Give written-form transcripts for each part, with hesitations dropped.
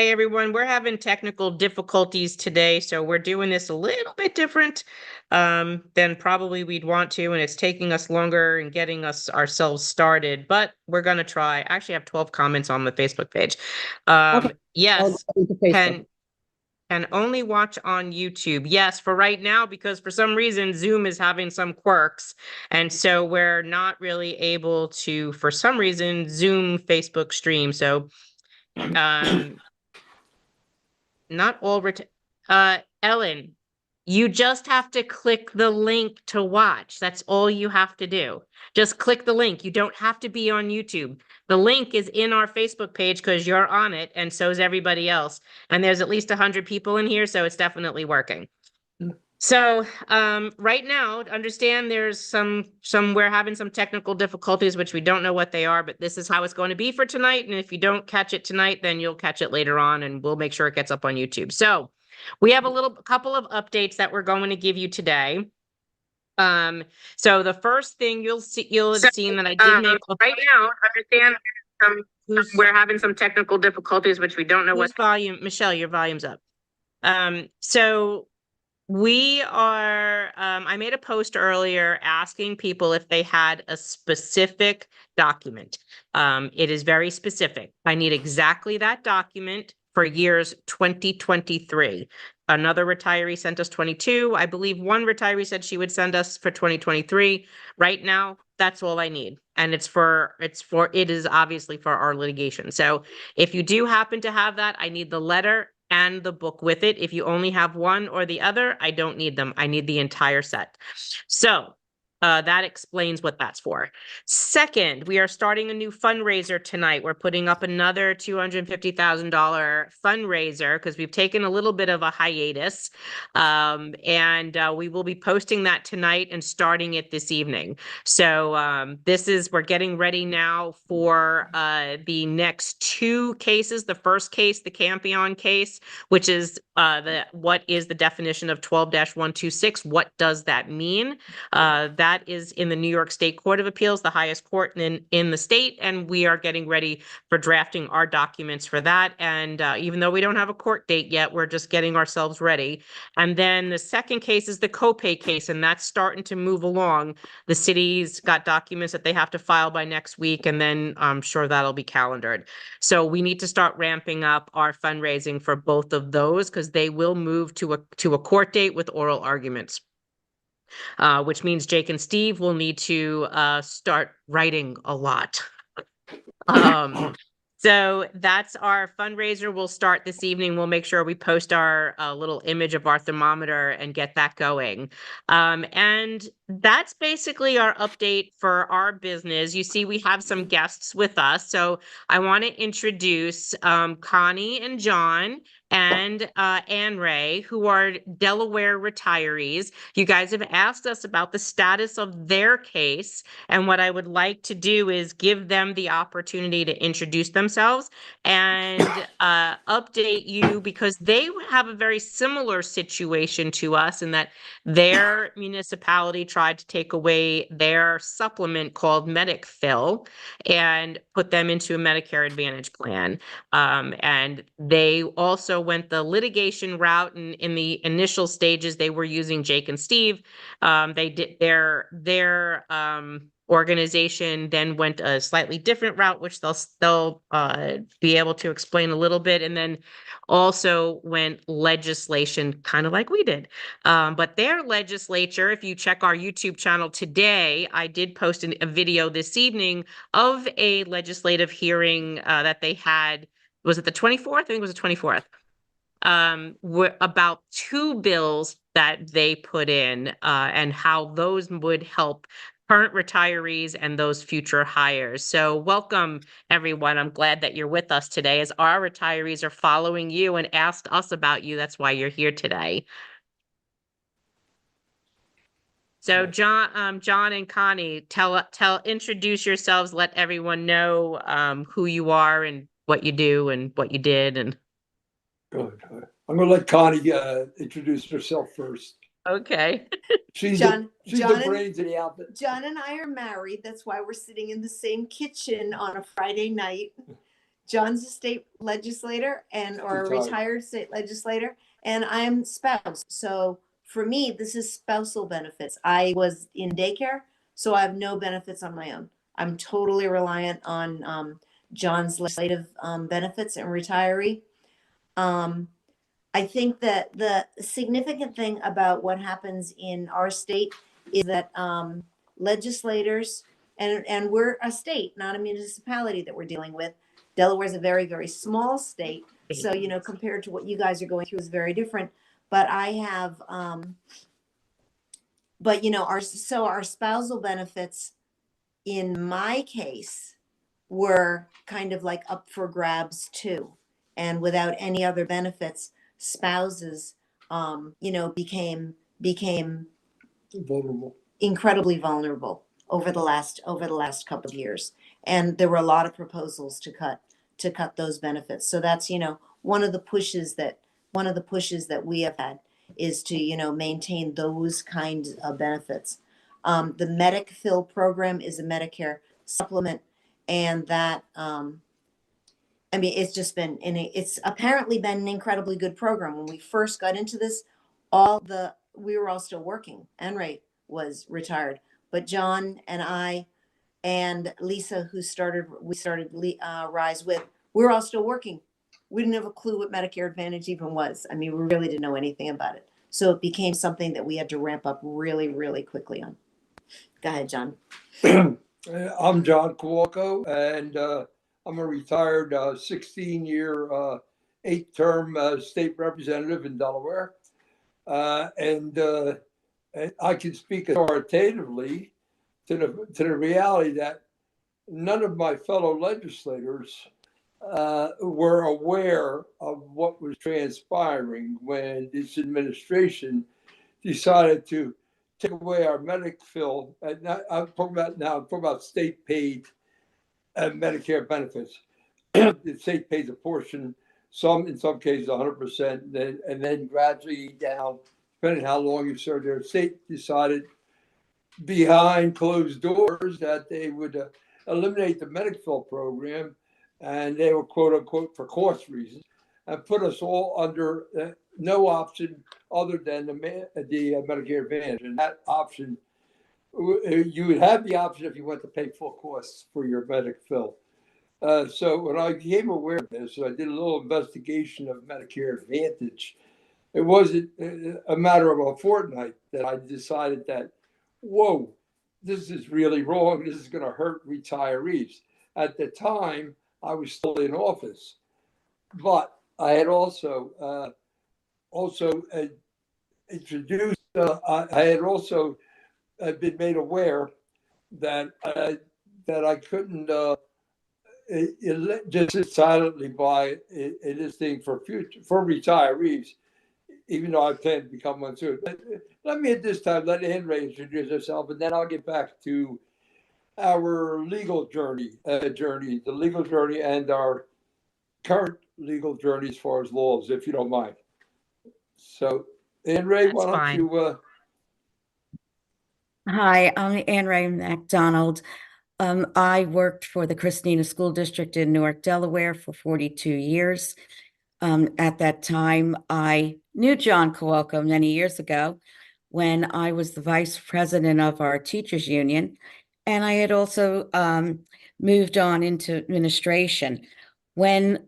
Hey everyone, we're having technical difficulties today, so we're doing this a little bit different than probably we'd want to, and it's taking us longer and getting us ourselves started, but we're gonna try. I actually have 12 comments on the Facebook page. Okay, I'll go Yes, into Facebook. can only watch on YouTube. Yes, for right now, because for some reason Zoom is having some quirks, and so we're not really able to, for some reason, Zoom Facebook stream. So not all Ellen, you just have to click the link to watch. That's all you have to do. Just click the link. You don't have to be on YouTube. The link is in our Facebook page because you're on it, and so is everybody else. And there's at least 100 people in here, so it's definitely working. So right now, understand there's some we're having some technical difficulties, which we don't know what they are, but this is how it's going to be for tonight. And if you don't catch it tonight, then you'll catch it later on, and we'll make sure it gets up on YouTube. So we have a couple of updates that we're going to give you today. So the first thing you'll have seen that I did make right now, understand we're having some technical difficulties, which we don't know what volume. Michelle, your volume's up. So we are, I made a post earlier asking people if they had a specific document. It is very specific. I need exactly that document for years 2023. Another retiree sent us 22. I believe one retiree said she would send us for 2023. Right now, that's all I need. And it is obviously for our litigation. So if you do happen to have that, I need the letter and the book with it. If you only have one or the other, I don't need them. I need the entire set. So that explains what that's for. Second, we are starting a new fundraiser tonight. We're putting up another $250,000 fundraiser because we've taken a little bit of a hiatus. And we will be posting that tonight and starting it this evening. So we're getting ready now for the next two cases. The first case, the Campion case, which is what is the definition of 12-126? What does that mean? That is in the New York State Court of Appeals, the highest court in the state, and we are getting ready for drafting our documents for that. And even though we don't have a court date yet, we're just getting ourselves ready. And then the second case is the copay case, and that's starting to move along. The city's got documents that they have to file by next week, and then I'm sure that'll be calendared. So we need to start ramping up our fundraising for both of those because they will move to a court date with oral arguments. Which means Jake and Steve will need to start writing a lot. So that's our fundraiser. We'll start this evening. We'll make sure we post our little image of our thermometer and get that going. And that's basically our update for our business. You see, we have some guests with us. So I want to introduce Connie and John and Anne Ray, who are Delaware retirees. You guys have asked us about the status of their case, and what I would like to do is give them the opportunity to introduce themselves and update you, because they have a very similar situation to us in that their municipality tried to take away their supplement called MedicFill and put them into a Medicare Advantage plan. And they also went the litigation route, and in the initial stages, they were using Jake and Steve. They did their organization then went a slightly different route, which they'll be able to explain a little bit, and then also went legislation kind of like we did. But their legislature, if you check our YouTube channel today, I did post a video this evening of a legislative hearing that they had. Was it the 24th? I think it was the 24th. About two bills that they put in and how those would help current retirees and those future hires. So welcome, everyone. I'm glad that you're with us today, as our retirees are following you and asked us about you. That's why you're here today. So John and Connie, introduce yourselves, let everyone know who you are and what you do and what you did. And Good. I'm going to let Connie introduce herself first. Okay. She's the brains of the outfit. John and I are married. That's why we're sitting in the same kitchen on a Friday night. John's a state legislator or a Retired. retired state legislator, and I'm spouse. So for me, this is spousal benefits. I was in daycare, so I have no benefits on my own. I'm totally reliant on John's legislative benefits and retiree. I think that the significant thing about what happens in our state is that legislators, and we're a state, not a municipality that we're dealing with. Delaware's a very, very small state. So, compared to what you guys are going through is very different. But I have, our spousal benefits in my case were kind of like up for grabs too. And without any other benefits, spouses, became Vulnerable. incredibly vulnerable over the last couple of years. And there were a lot of proposals to cut those benefits. So that's, one of the pushes that we have had is to, maintain those kinds of benefits. The Medic-Fill program is a Medicare supplement, and that, it's just been, it's apparently been an incredibly good program. When we first got into this, we were all still working. Anne Ray was retired, but John and I and Lisa, we started Rise with, we were all still working. We didn't have a clue what Medicare Advantage even was. We really didn't know anything about it. So it became something that we had to ramp up really, really quickly on. Go ahead, John. I'm John Kowalko, and I'm a retired 16-year, 8-term state representative in Delaware. And I can speak authoritatively to the reality that none of my fellow legislators were aware of what was transpiring when this administration decided to take away our Medic-Fill. I'm talking about state-paid Medicare benefits. The state pays a portion, in some cases 100%, and then gradually down, depending how long you served there. The state decided behind closed doors that they would eliminate the Medic-Fill program, and they were quote unquote for cost reasons, and put us all under no option other than the Medicare Advantage. And that option, you would have the option if you went to pay full costs for your Medic-Fill. So when I became aware of this, I did a little investigation of Medicare Advantage. It wasn't a matter of a fortnight that I decided that, whoa, this is really wrong. This is going to hurt retirees. At the time, I was still in office, but I had also introduced. I had also been made aware that I couldn't just sit silently by this thing for retirees, even though I plan to become one soon. But let me at this time let Anne Ray introduce herself, and then I'll get back to our legal journey, the legal journey, and our current legal journey as far as laws, if you don't mind. So, Anne Ray, That's why don't fine. you? Hi, I'm Anne Ray McDonald. I worked for the Christina School District in Newark, Delaware for 42 years. At that time, I knew John Kowalko many years ago when I was the vice president of our teachers union. And I had also moved on into administration. When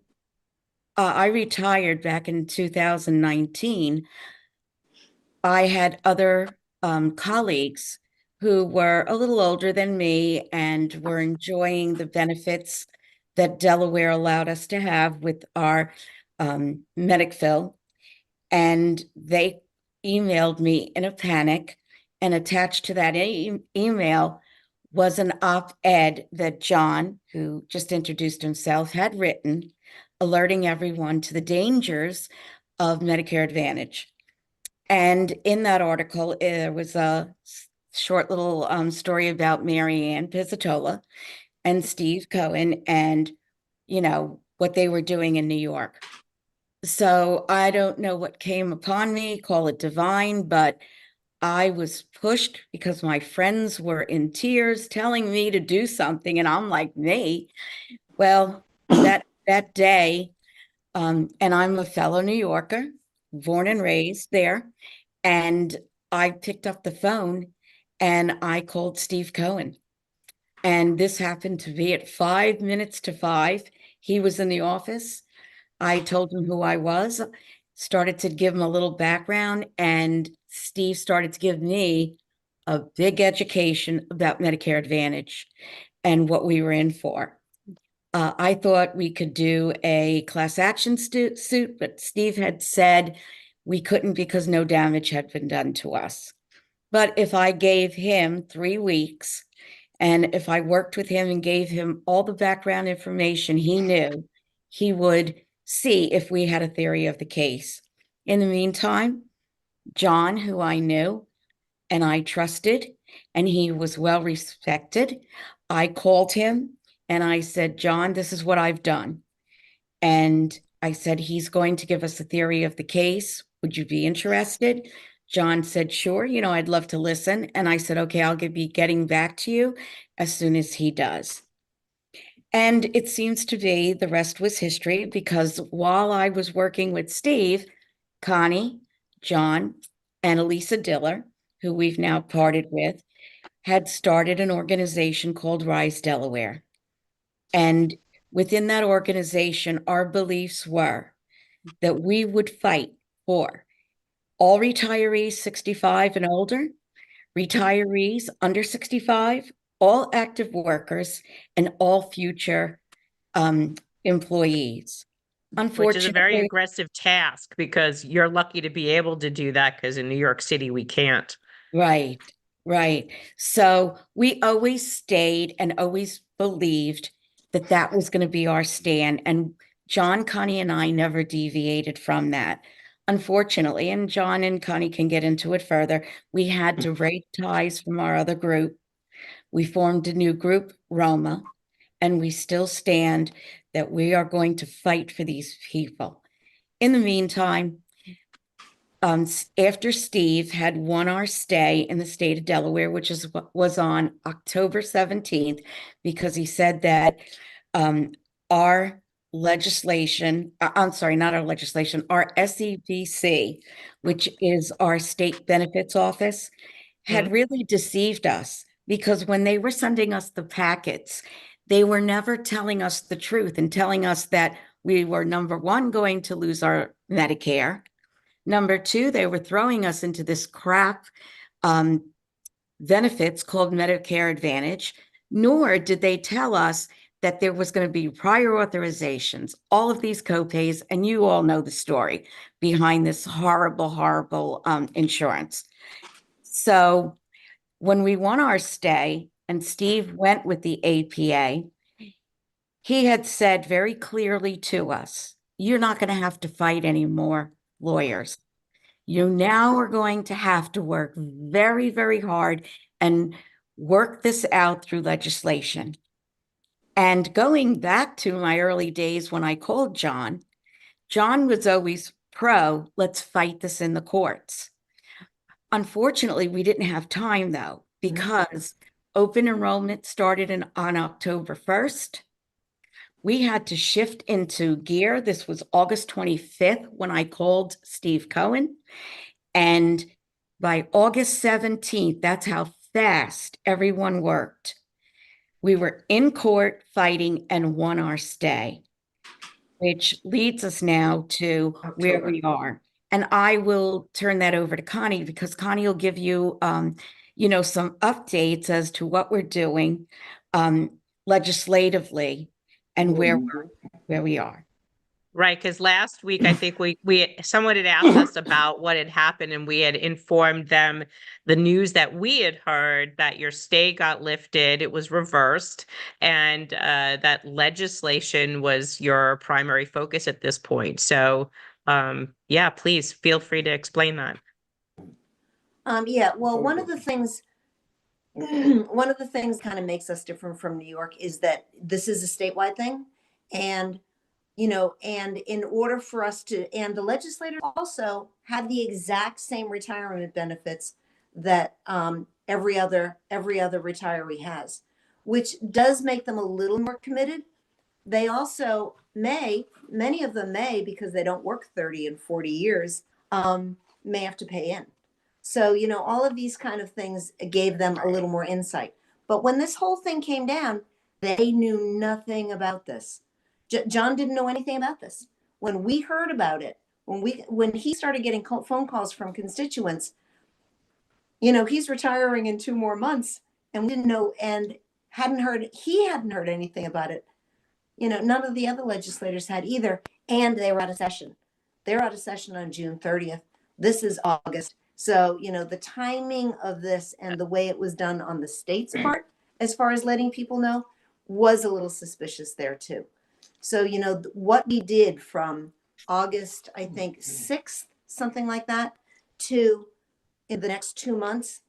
I retired back in 2019, I had other colleagues who were a little older than me and were enjoying the benefits that Delaware allowed us to have with our Medic-Fill. And they emailed me in a panic, and attached to that email was an op-ed that John, who just introduced himself, had written, alerting everyone to the dangers of Medicare Advantage. And in that article, there was a short little story about Mary Ann Pizzatola and Steve Cohen and, what they were doing in New York. So I don't know what came upon me, call it divine, but I was pushed because my friends were in tears telling me to do something. And I'm like, me? Well, that that day, and I'm a fellow New Yorker, born and raised there, and I picked up the phone and I called Steve Cohen. And this happened to be at 5 minutes to 5. He was in the office. I told him who I was, started to give him a little background, and Steve started to give me a big education about Medicare Advantage and what we were in for. I thought we could do a class action suit, but Steve had said we couldn't because no damage had been done to us. But if I gave him 3 weeks, and if I worked with him and gave him all the background information he knew, he would see if we had a theory of the case. In the meantime, John, who I knew and I trusted, and he was well respected, I called him and I said, John, this is what I've done. And I said, he's going to give us a theory of the case. Would you be interested? John said, sure, I'd love to listen. And I said, okay, I'll be getting back to you as soon as he does. And it seems to be the rest was history, because while I was working with Steve, Connie, John, and Elisa Diller, who we've now parted with, had started an organization called Rise Delaware. And within that organization, our beliefs were that we would fight for all retirees 65 and older, retirees under 65, all active workers, and all future employees. Which is a very Unfortunately, aggressive task, because you're lucky to be able to do that, because in New York City, we can't. right, right. So we always stayed and always believed that that was going to be our stand. And John, Connie, and I never deviated from that. Unfortunately, and John and Connie can get into it further, we had to break ties from our other group. We formed a new group, Roma, and we still stand that we are going to fight for these people. In the meantime, after Steve had won our stay in the state of Delaware, which was on October 17th, because he said that our legislation, I'm sorry, not our legislation, our SEBC, which is our state benefits office, had really deceived us, because when they were sending us the packets, they were never telling us the truth and telling us that we were, number one, going to lose our Medicare. Number two, they were throwing us into this crap benefits called Medicare Advantage, nor did they tell us that there was going to be prior authorizations, all of these copays, and you all know the story behind this horrible, horrible insurance. So when we won our stay and Steve went with the APA, he had said very clearly to us, you're not going to have to fight any more lawyers. You now are going to have to work very, very hard and work this out through legislation. And going back to my early days when I called John, John was always pro, let's fight this in the courts. Unfortunately, we didn't have time though, because open enrollment started on October 1st. We had to shift into gear. This was August 25th when I called Steve Cohen. And by August 17th, that's how fast everyone worked. We were in court fighting and won our stay, which leads us now to where we are. And I will turn that over to Connie, because Connie will give you, some updates as to what we're doing legislatively and where we are. Right, because last week, I think someone had asked us about what had happened, and we had informed them the news that we had heard, that your stay got lifted, it was reversed, and that legislation was your primary focus at this point. So, yeah, please feel free to explain that. Yeah, well, one of the things kind of makes us different from New York is that this is a statewide thing. And and in order for us and the legislators also have the exact same retirement benefits that every other retiree has, which does make them a little more committed. They also many of them may, because they don't work 30 and 40 years, may have to pay in. So, you know, all of these kind of things gave them a little more insight. But when this whole thing came down, they knew nothing about this. John didn't know anything about this. When we heard about it, when he started getting phone calls from constituents, you know, he's retiring in 2 more months, and we didn't know, and he hadn't heard anything about it. You know, none of the other legislators had either, and they were out of session. They're out of session on June 30th. This is August. So, you know, the timing of this and the way it was done on the state's part, as far as letting people know, was a little suspicious there too. So, you know, what we did from August, I think 6th, something like that, to in the next 2 months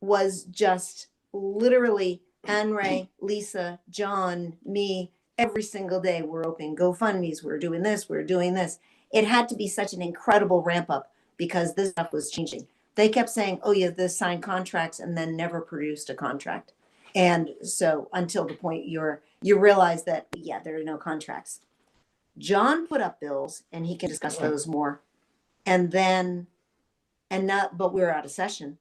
was just literally Anne Ray, Lisa, John, me, every single day we're opening GoFundMe's, we're doing this, we're doing this. It had to be such an incredible ramp up because this stuff was changing. They kept saying, oh yeah, this signed contracts, and then never produced a contract. And so until the point you realize that, yeah, there are no contracts. John put up bills, and he can discuss those more. And then, but we're out of session,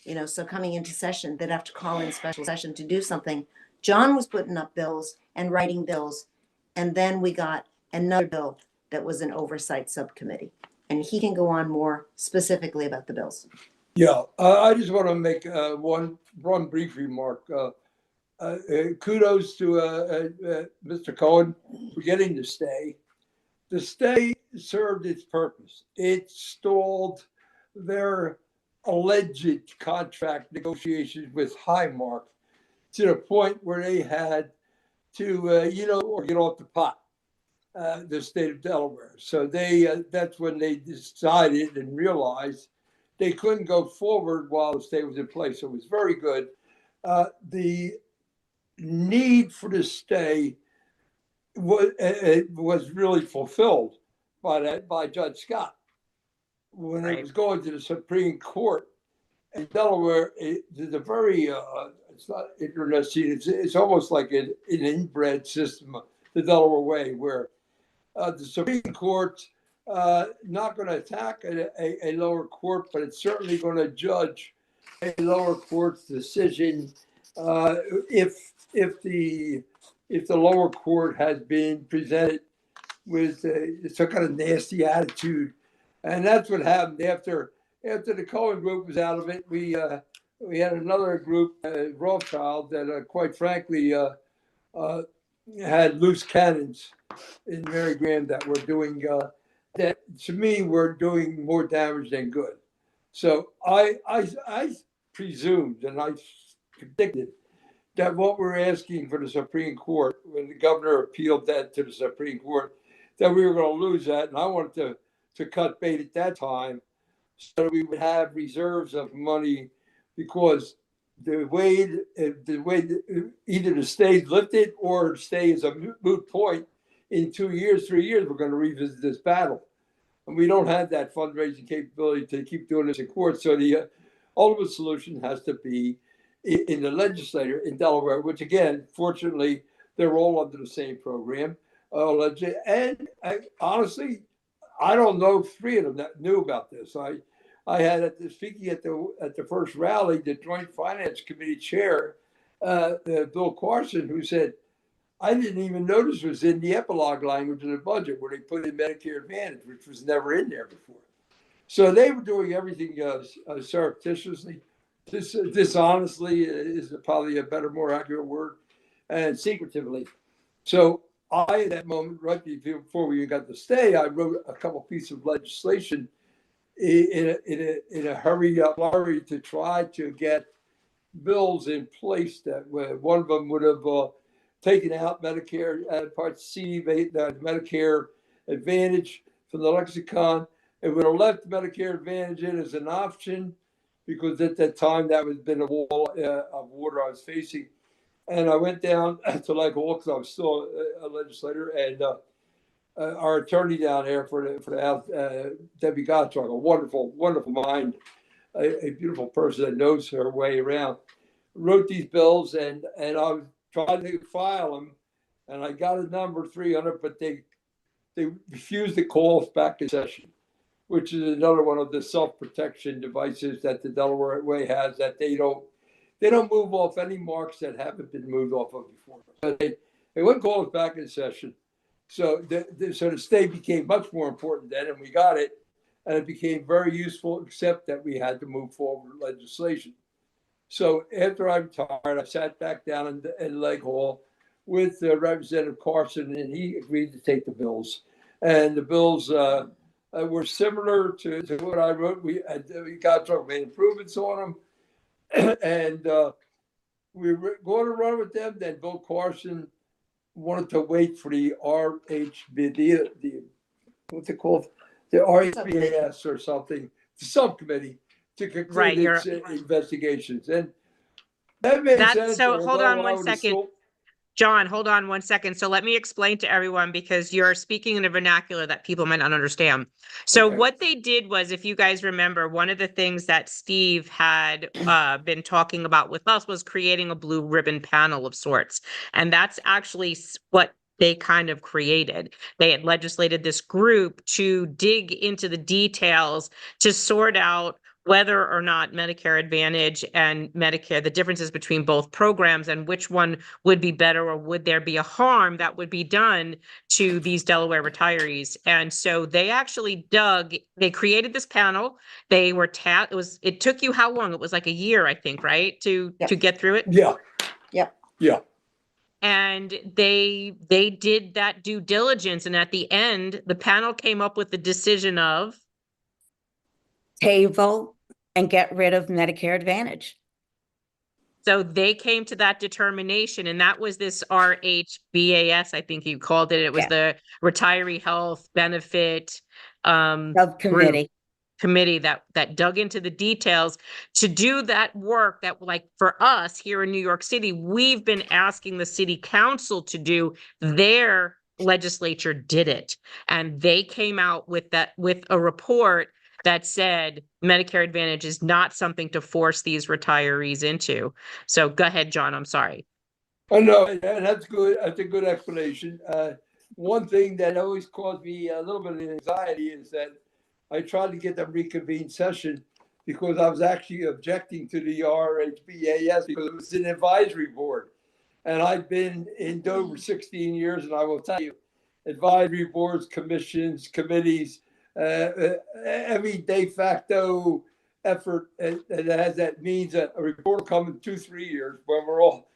you know, so coming into session, they'd have to call in special session to do something. John was putting up bills and writing bills. And then we got another bill that was an oversight subcommittee. And he can go on more specifically about the bills. Yeah, I just want to make one brief remark. Kudos to Mr. Cohen for getting the stay. The stay served its purpose. It stalled their alleged contract negotiations with Highmark to the point where they had to, or get off the pot, the state of Delaware. So that's when they decided and realized they couldn't go forward while the stay was in place. So it was very good. The need for the stay was really fulfilled by Judge Scott. When it was going to the Supreme Court in Delaware, it's a very, it's not interesting, it's almost like an inbred system, the Delaware way, where the Supreme Court's not going to attack a lower court, but it's certainly going to judge a lower court's decision if the lower court has been presented with some kind of nasty attitude. And that's what happened after the Cohen group was out of it. We had another group, Rothschild, that quite frankly had loose cannons in Mary Graham that were doing that to me were doing more damage than good. So I presumed and I predicted that what we're asking for the Supreme Court, when the governor appealed that to the Supreme Court, that we were going to lose that, and I wanted to cut bait at that time so we would have reserves of money, because the way either the stay is lifted or stay is a moot point. In 2 years, 3 years, we're going to revisit this battle. And we don't have that fundraising capability to keep doing this in court. So the ultimate solution has to be in the legislature in Delaware, which again, fortunately, they're all under the same program. And honestly, I don't know 3 of them that knew about this. I had speaking at the first rally, the Joint Finance Committee chair, Bill Carson, who said, I didn't even notice it was in the epilogue language of the budget where they put in Medicare Advantage, which was never in there before. So they were doing everything surreptitiously, dishonestly is probably a better, more accurate word, and secretively. So at that moment, right before we got the stay, I wrote a couple pieces of legislation in a hurry to try to get bills in place that one of them would have taken out Medicare Part C, the Medicare Advantage from the lexicon. It would have left Medicare Advantage in as an option, because at that time that was been a wall of water I was facing. And I went down to Lake Hall because I was still a legislator, and our attorney down there for the House, Debbie Gottschalk, a wonderful, wonderful mind, a beautiful person that knows her way around, wrote these bills, and I was trying to file them And I got a number 300, but they refused to call us back in session, which is another one of the self-protection devices that the Delaware Way has, that they don't move off any marks that haven't been moved off of before. But they wouldn't call us back in session. So the state became much more important then, and we got it. And it became very useful, except that we had to move forward with legislation. So after I retired, I sat back down in Lake Hall with Representative Carson, and he agreed to take the bills. And the bills were similar to what I wrote. We got made improvements on them, and we were going to run with them. Then Bill Carson wanted to wait for the RHB, the what's it called? The RHBAS or something, the subcommittee to conclude Right, its investigations. And that made sense. So hold although on I one would've second. still- John, hold on one second. So let me explain to everyone, because you're speaking in a vernacular that people might not understand. So Okay. what they did was, if you guys remember, one of the things that Steve had been talking about with us was creating a blue ribbon panel of sorts. And that's actually what they kind of created. They had legislated this group to dig into the details to sort out whether or not Medicare Advantage and Medicare, the differences between both programs and which one would be better, or would there be a harm that would be done to these Delaware retirees. And so they actually they created this panel. They were it took you how long? It was like a year, I think, right? To get through it. Yeah. Yep. Yeah. And they did that due diligence. And at the end, the panel came up with the decision of Table and get rid of Medicare Advantage. So they came to that determination, and that was this RHBAS, I think you called it. It was Yeah. the Retiree Health Benefit Subcommittee. committee that dug into the details to do that work that, like, for us here in New York City, we've been asking the city council to do. Their legislature did it, and they came out with a report that said Medicare Advantage is not something to force these retirees into. So go ahead, John, I'm sorry. I know, and that's good. That's a good explanation. One thing that always caused me a little bit of anxiety is that I tried to get them reconvene session because I was actually objecting to the RHBAS because it was an advisory board. And I've been in Dover 16 years, and I will tell you, advisory boards, commissions, committees, every de facto effort that means a report will come in 2-3 years when we're all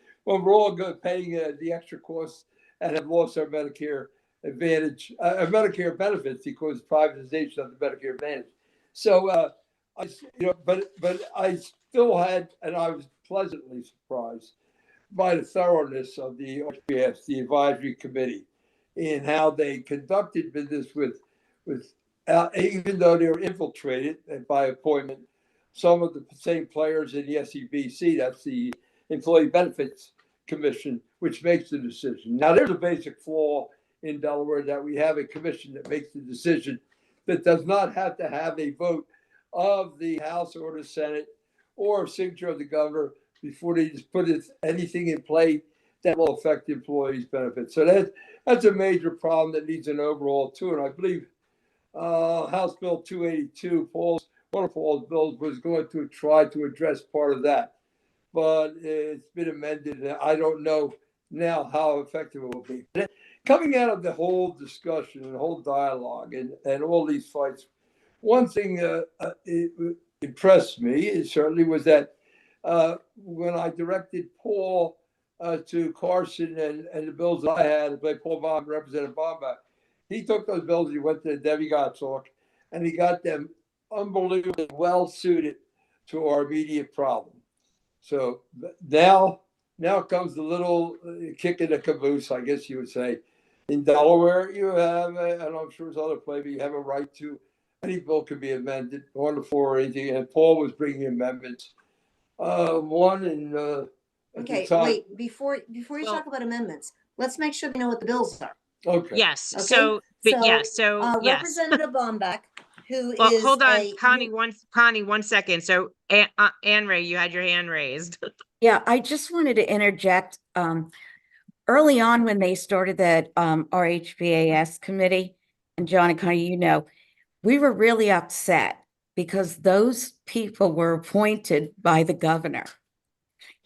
paying the extra costs and have lost our Medicare Advantage, Medicare benefits because privatization of the Medicare Advantage. So but I still had, and I was pleasantly surprised by the thoroughness of the RHBAS, the advisory committee, in how they conducted business with even though they were infiltrated by appointment, some of the same players in the SEBC, that's the Employee Benefits Commission, which makes the decision. Now, there's a basic flaw in Delaware that we have a commission that makes the decision that does not have to have a vote of the House or the Senate or a signature of the governor before they just put anything in play that will affect the employees' benefits. So that's a major problem that needs an overhaul too. And I believe House Bill 282, one of Paul's bills, was going to try to address part of that. But it's been amended, and I don't know now how effective it will be. But coming out of the whole discussion and the whole dialogue and all these fights, one thing it impressed me, it certainly was that when I directed Paul to Carson and the bills that I had, like Paul Baum, Representative Baumbach, he took those bills, he went to Debbie Gottschalk, and he got them unbelievably well suited to our immediate problem. So now comes the little kick in the caboose, I guess you would say. In Delaware, you have, and I'm sure there's other places, you have a right to, any bill can be amended on the floor or anything, and Paul was bringing amendments. Okay, wait, before you Well- talk about amendments, let's make sure we know what the bills are. Okay. Yes, Okay, so yes. Representative Baumbach, who Well, is hold on, a- Connie, one second. So Anne Ray, you had your hand raised. Yeah, I just wanted to interject. early on when they started that RHBAS committee, and John and Connie, you know, we were really upset because those people were appointed by the governor.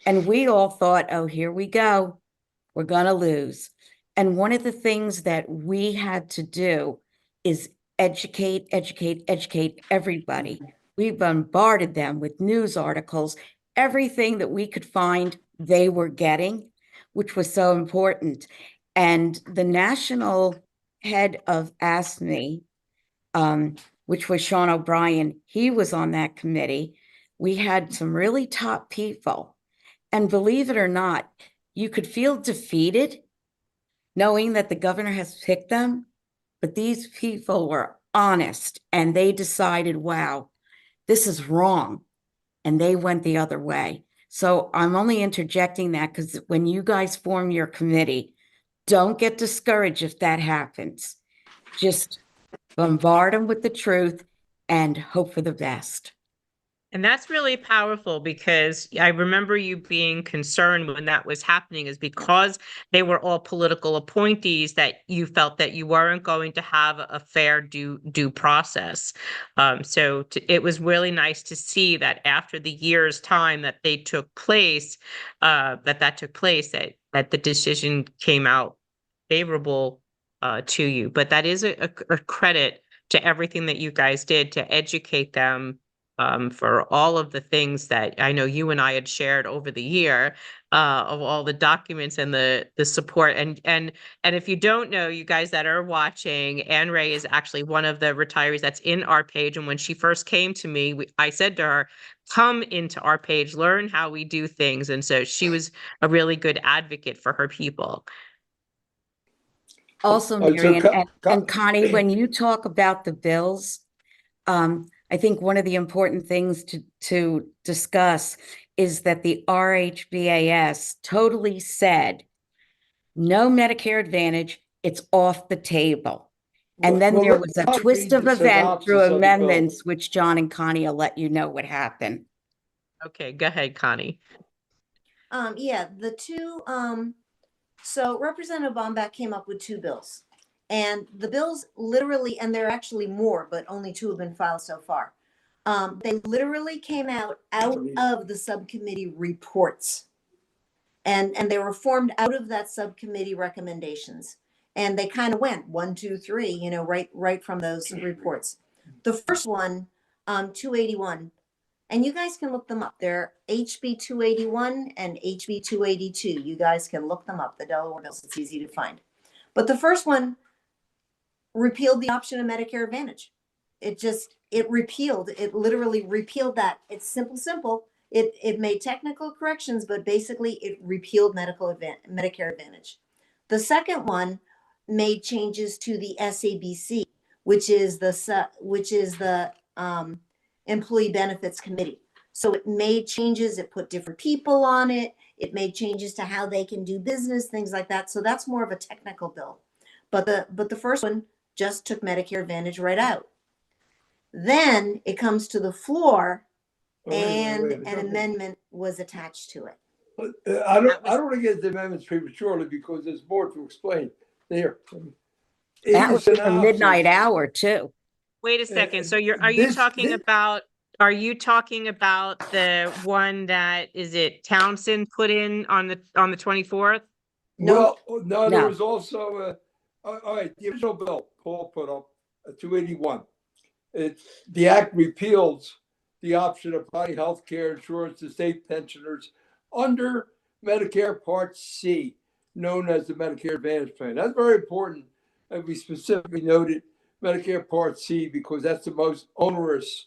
And we all thought, oh, here we go. We're going to lose. And one of the things that we had to do is educate everybody. We bombarded them with news articles, everything that we could find they were getting, which was so important. And the national head of ASME, which was Sean O'Brien, he was on that committee. We had some really top people. And believe it or not, you could feel defeated knowing that the governor has picked them, but these people were honest and they decided, wow, this is wrong. And they went the other way. So I'm only interjecting that because when you guys form your committee, don't get discouraged if that happens. Just bombard them with the truth and hope for the best. And that's really powerful because I remember you being concerned when that was happening, is because they were all political appointees that you felt that you weren't going to have a fair due process. So it was really nice to see that after the year's time that they took place, that took place, that the decision came out favorable to you. But that is a credit to everything that you guys did to educate them, for all of the things that I know you and I had shared over the year, of all the documents and the support. And if you don't know, you guys that are watching, Anne Ray is actually one of the retirees that's in our page. And when she first came to me, I said to her, come into our page, learn how we do things. And so she was a really good advocate for her people. Also, So Marion and Connie, when you talk about the bills, I think one of the important things to discuss is that the RHBAS totally said, no Medicare Advantage, it's off the table. And then there was a twist of event through amendments, which John and Connie will let you know what happened. Okay, go ahead, Connie. Yeah, the two, so Representative Bomback came up with two bills. And the bills literally, and there are actually more, but only two have been filed so far. They literally came out of the subcommittee reports. And they were formed out of that subcommittee recommendations. And they kind of went 1, 2, 3, you know, right from those reports. The first one, 281, and you guys can look them up. They're HB 281 and HB 282. You guys can look them up. The Delaware bills, it's easy to find. But the first one repealed the option of Medicare Advantage. It literally repealed that. It's simple. It made technical corrections, but basically it repealed Medicare Advantage. The second one made changes to the SABC, which is the Employee Benefits Committee. So it made changes. It put different people on it. It made changes to how they can do business, things like that. So that's more of a technical bill. But the first one just took Medicare Advantage right out. Then it comes to the floor, and an amendment was attached to it. I don't want to get the amendments prematurely because there's more to explain there. That was the midnight hour too. Wait a second. So are you talking about the one that is it Townsend put in on the 24th? No. Well, no, there was also all right, the original bill Paul put up, 281. The act repeals the option of providing health care insurance to state pensioners under Medicare Part C, known as the Medicare Advantage Plan. That's very important that we specifically noted Medicare Part C because that's the most onerous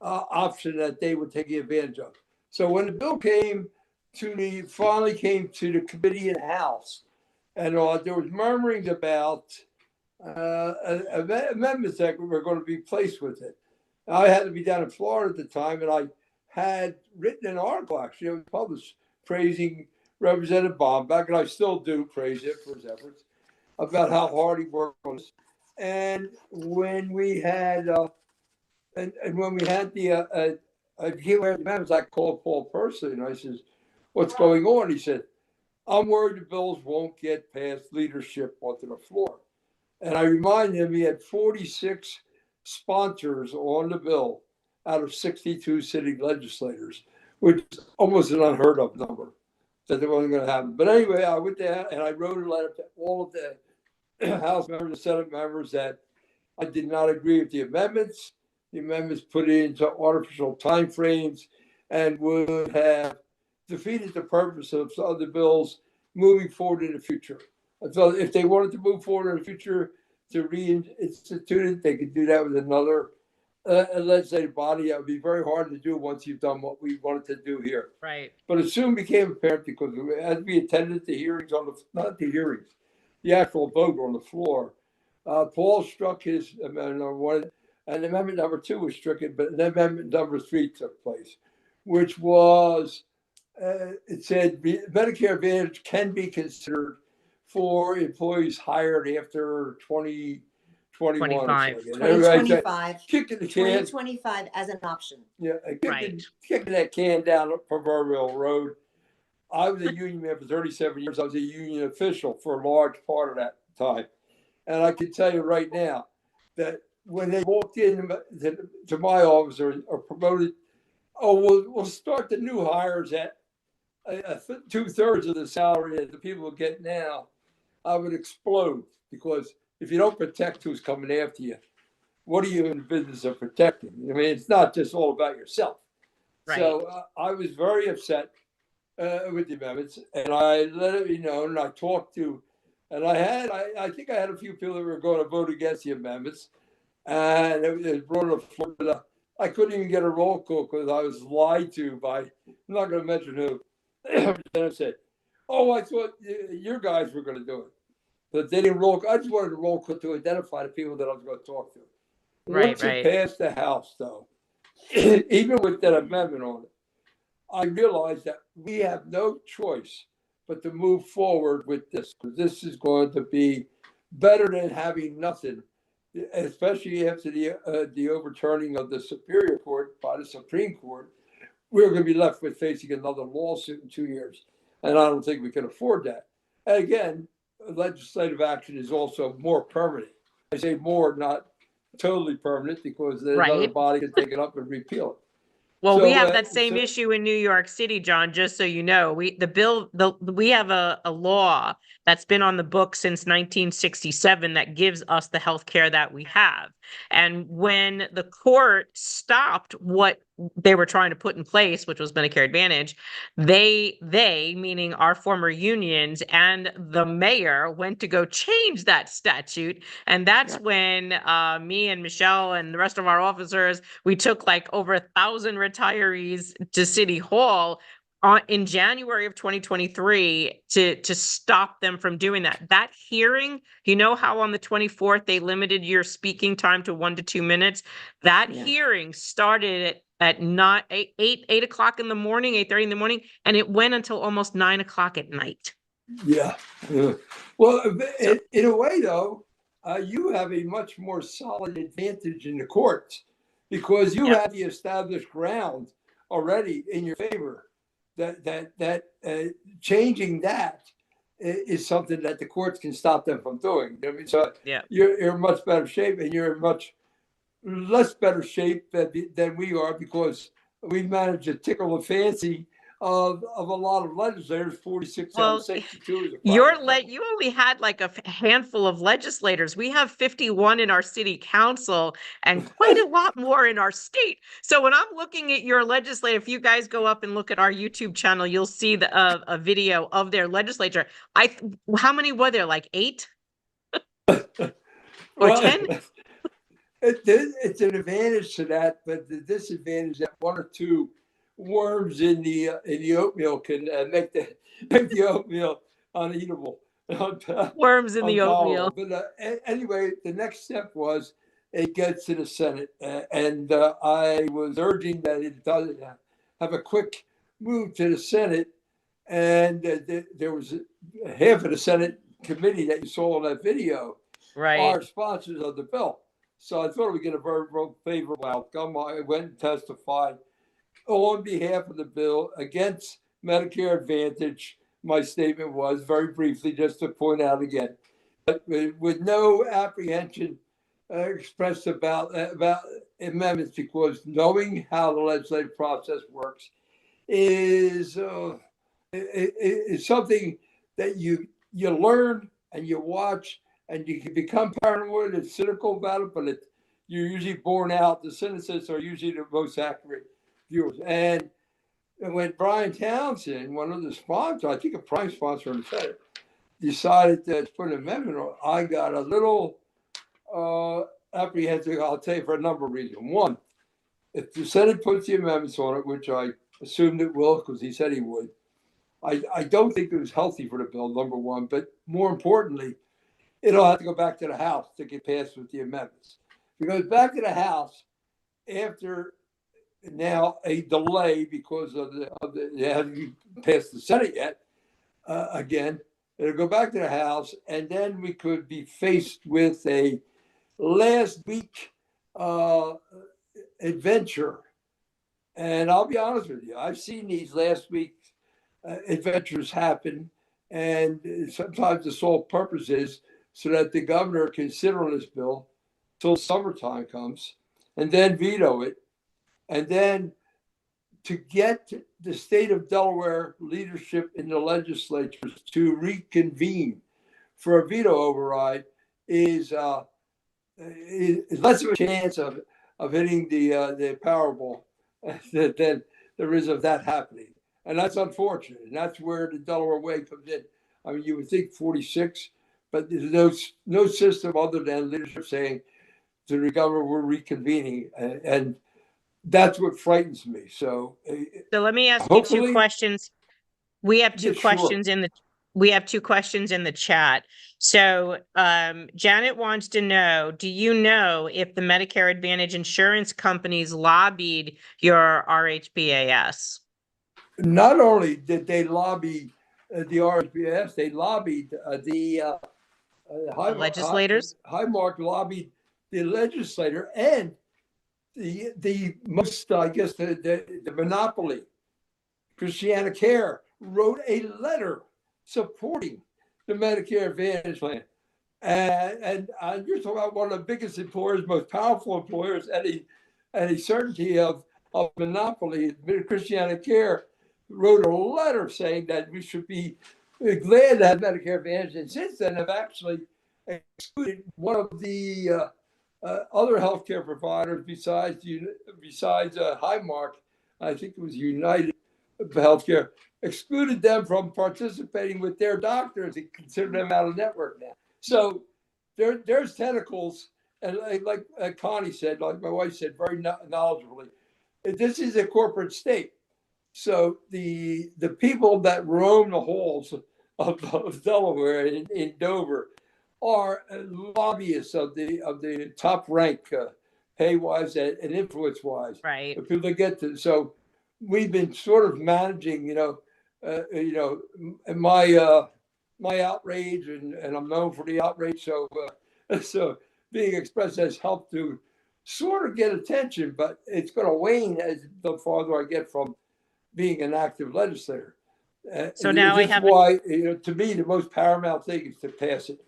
option that they were taking advantage of. So when the bill finally came to the committee in the House, and there was murmurings about amendments that were going to be placed with it. I had to be down in Florida at the time, and I had written an article, actually, it was published, praising Representative Bomback, and I still do praise him for his efforts, about how hard he worked on this. And when we had, when we had the amendments, I called Paul personally, and I said, "What's going on?" He said, I'm worried the bills won't get past leadership onto the floor. And I remind him he had 46 sponsors on the bill out of 62 city legislators, which is almost an unheard of number that they wasn't going to happen. But anyway, I went there and I wrote a letter to all of the House members and Senate members that I did not agree with the amendments. The amendments put it into artificial timeframes and would have defeated the purpose of the bills moving forward in the future. So if they wanted to move forward in the future to reinstitute it, they could do that with another legislative body. That would be very hard to do once you've done what we wanted to do here. Right. But it soon became apparent because as we attended the hearings not the hearings, the actual vote on the floor, Paul struck his amendment number one, and amendment number two was stricken, but amendment number three took place, which was, it said Medicare Advantage can be considered for employees hired after 2021 or 25. something. 2025, Kicking the can, 2025 as an option. Right. kicking that can down the proverbial road. I was a union man for 37 years. I was a union official for a large part of that time. And I can tell you right now that when they walked in to my office or promoted, we'll start the new hires at 2/3 of the salary that the people get now, I would explode, because if you don't protect who's coming after you, what are you in the business of protecting? I mean, it's not just all about yourself. Right. So I was very upset with the amendments, and I let it be known, and I talked to, and I think I had a few people that were going to vote against the amendments, and it brought to the floor, but I couldn't even get a roll call because I was lied to by, I'm not going to mention who. Then I said, "Oh, I thought your guys were going to do it," but they didn't roll. I just wanted to roll call to identify the people that I was going to talk to. Right, Once right. it passed the House, though, even with that amendment on it, I realized that we have no choice but to move forward with this, because this is going to be better than having nothing, especially after the overturning of the Superior Court by the Supreme Court. We're going to be left with facing another lawsuit in 2 years, and I don't think we can afford that. And again, legislative action is also more permanent. I say more, not totally permanent, because another Right. body can take it up and repeal it. Well, we So, have that same so- issue in New York City, John, just so you know. We have a law that's been on the books since 1967 that gives us the health care that we have. And when the court stopped what they were trying to put in place, which was Medicare Advantage, they meaning our former unions and the mayor, went to go change that statute. And that's when me and Michelle and the rest of our officers, we took like over 1,000 retirees to City Hall in January of 2023 to stop them from doing that. That hearing, you know how on the 24th they limited your speaking time to 1 to 2 minutes? That Yeah. hearing started at not 8 o'clock in the morning, 8:30 in the morning, and it went until almost 9 o'clock at night. Yeah. Well, in a way, though, you have a much more solid advantage in the courts, because you Yeah. have the established ground already in your favor. That changing that is something that the courts can stop them from doing. I mean, so Yeah. you're in much better shape, and you're in much less better shape than we are, because we managed to tickle the fancy of a lot of legislators. 46 out Well, of 62 is a you problem. only had like a handful of legislators. We have 51 in our city council and quite a lot more in our state. So when I'm looking at your legislature, if you guys go up and look at our YouTube channel, you'll see a video of their legislature. How many were there? Like 8 or Well, 10? it's an advantage to that, but the disadvantage that one or two worms in the oatmeal can make the oatmeal uneatable. Worms in the oatmeal. But anyway, the next step was it gets to the Senate, and I was urging that it does have a quick move to the Senate, and there was half of the Senate committee that you saw in that video Right. are sponsors of the bill. So I thought we'd get a very favorable outcome. I went and testified on behalf of the bill against Medicare Advantage, my statement was, very briefly, just to point out again, but with no apprehension expressed about amendments, because knowing how the legislative process works is something that you learn and you watch, and you can become paranoid and cynical about it, but you're usually borne out. The cynics are usually the most accurate viewers. And when Brian Townsend, one of the sponsors, I think a prime sponsor in the Senate, decided to put an amendment on, I got a little apprehensive, I'll tell you, for a number of reasons. One, if the Senate puts the amendments on it, which I assumed it will because he said he would, I don't think it was healthy for the bill, number one. But more importantly, it'll have to go back to the House to get passed with the amendments. If it goes back to the House after now a delay because of it hasn't passed the Senate yet, again, it'll go back to the House, and then we could be faced with a last week adventure. And I'll be honest with you, I've seen these last week adventures happen, and sometimes the sole purpose is so that the governor can sit on this bill till summertime comes and then veto it, and then to get the state of Delaware leadership in the legislature to reconvene for a veto override is less of a chance of hitting the Powerball than there is of that happening. And that's unfortunate. And that's where the Delaware way comes in. I mean, you would think 46, but there's no system other than leadership saying to the governor, we're reconvening. And that's what frightens me. So let me ask you two hopefully- questions. We have two Yeah, sure. questions in the chat. So Janet wants to know, do you know if the Medicare Advantage insurance companies lobbied your RHBAS? Not only did they lobby the RHBAS, they lobbied the legislators? Highmark lobbied the legislator, and the most, I guess, the monopoly, Christiana Care, wrote a letter supporting the Medicare Advantage plan. And you're talking about one of the biggest employers, most powerful employers, and a certainty of monopoly. Christiana Care wrote a letter saying that we should be glad to have Medicare Advantage, and since then have actually excluded one of the other healthcare providers besides Highmark. I think it was United Healthcare, excluded them from participating with their doctors and consider them out of network now. So there's tentacles, and like Connie said, like my wife said, very knowledgeably, this is a corporate state. So the people that roam the halls of Delaware in Dover are lobbyists of the top rank, pay wise and influence wise. Right. People that get to. So we've been sort of managing, my outrage, and I'm known for the outrage. So so being expressed has helped to sort of get attention, but it's going to wane as the farther I get from being an active legislator. So now I have why, to me, the most paramount thing is to pass it.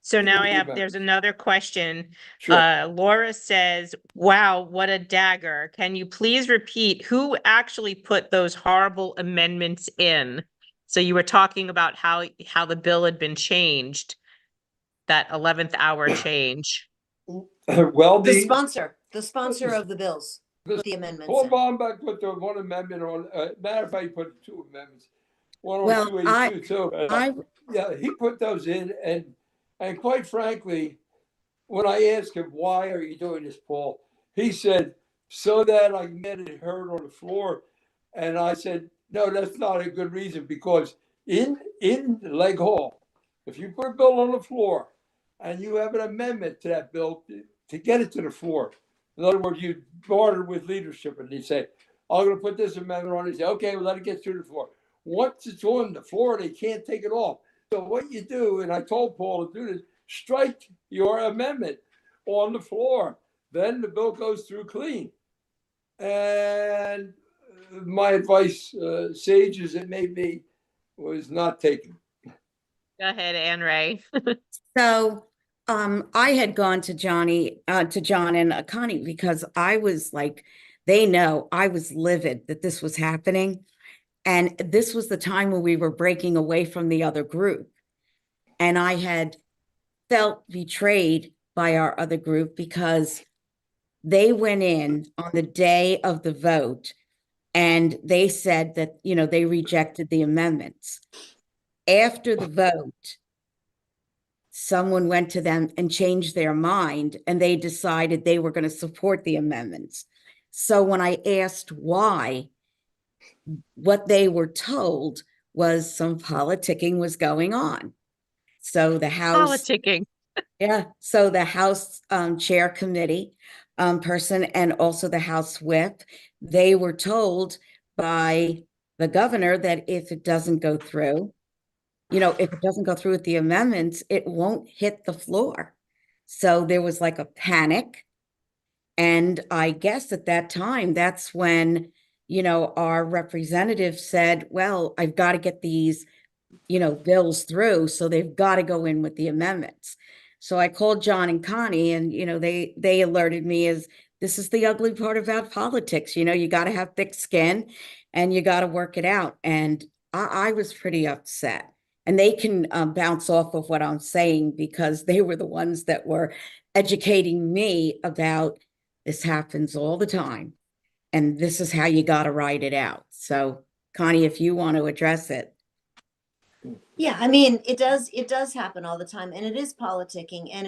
So now there's another question. Sure. Laura says, wow, what a dagger. Can you please repeat who actually put those horrible amendments in? So you were talking about how the bill had been changed, that 11th hour change. Well, The sponsor of the bills, the amendments. Paul in. Bombach put the one amendment on. Matter of fact, he put two amendments. One on Well, 282 too. Yeah, he put those in, and quite frankly, when I asked him, why are you doing this, Paul? He said, so that I can get it heard on the floor. And I said, no, that's not a good reason, because in Leg Hall, if you put a bill on the floor and you have an amendment to that bill to get it to the floor, in other words, you barter with leadership and you say, I'm going to put this amendment on. He say, okay, well, let it get through the floor. Once it's on the floor, they can't take it off. So what you do, and I told Paul to do this, strike your amendment on the floor. Then the bill goes through clean. And my advice, sage as it may be, was not taken. Go ahead, Anne Ray. So, I had gone to John and Connie because I was like, they know I was livid that this was happening. And this was the time when we were breaking away from the other group. And I had felt betrayed by our other group because they went in on the day of the vote and they said that, they rejected the amendments. After the vote, someone went to them and changed their mind and they decided they were going to support the amendments. So when I asked why, what they were told was some politicking was going on. So the House, Politicking. so the House Chair Committee person and also the House Whip, they were told by the governor that if it doesn't go through, if it doesn't go through with the amendments, it won't hit the floor. So there was like a panic. And I guess at that time, that's when, our representative said, well, I've got to get these, bills through. So they've got to go in with the amendments. So I called John and Connie and, they alerted me as this is the ugly part about politics. You got to have thick skin and you got to work it out. And I was pretty upset. And they can bounce off of what I'm saying because they were the ones that were educating me about this happens all the time. And this is how you got to write it out. So, Connie, if you want to address it. Yeah, I mean, it does happen all the time, and it is politicking, and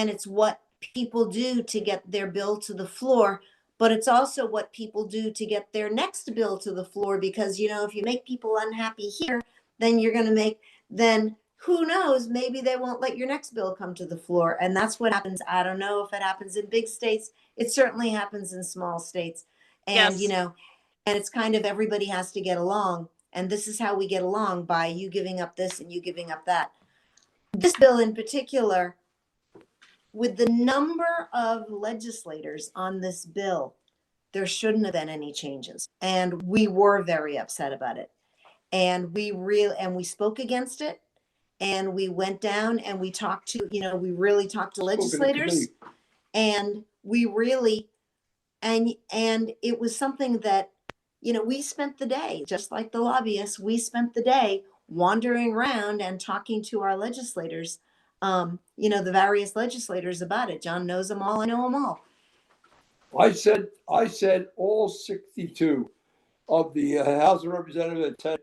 it's what people do to get their bill to the floor, but it's also what people do to get their next bill to the floor, because if you make people unhappy here, then then who knows, maybe they won't let your next bill come to the floor. And that's what happens. I don't know if it happens in big states. It certainly happens in small states. And Yes. and it's kind of everybody has to get along. And this is how we get along, by you giving up this and you giving up that. This bill in particular, with the number of legislators on this bill, there shouldn't have been any changes. And we were very upset about it. And we spoke against it. And we went down and we talked to, we really talked to legislators. And we really, and it was something that, we spent the day, just like the lobbyists, we spent the day wandering around and talking to our legislators, the various legislators about it. John knows them all. I know them all. I said all 62 of the House of Representatives attended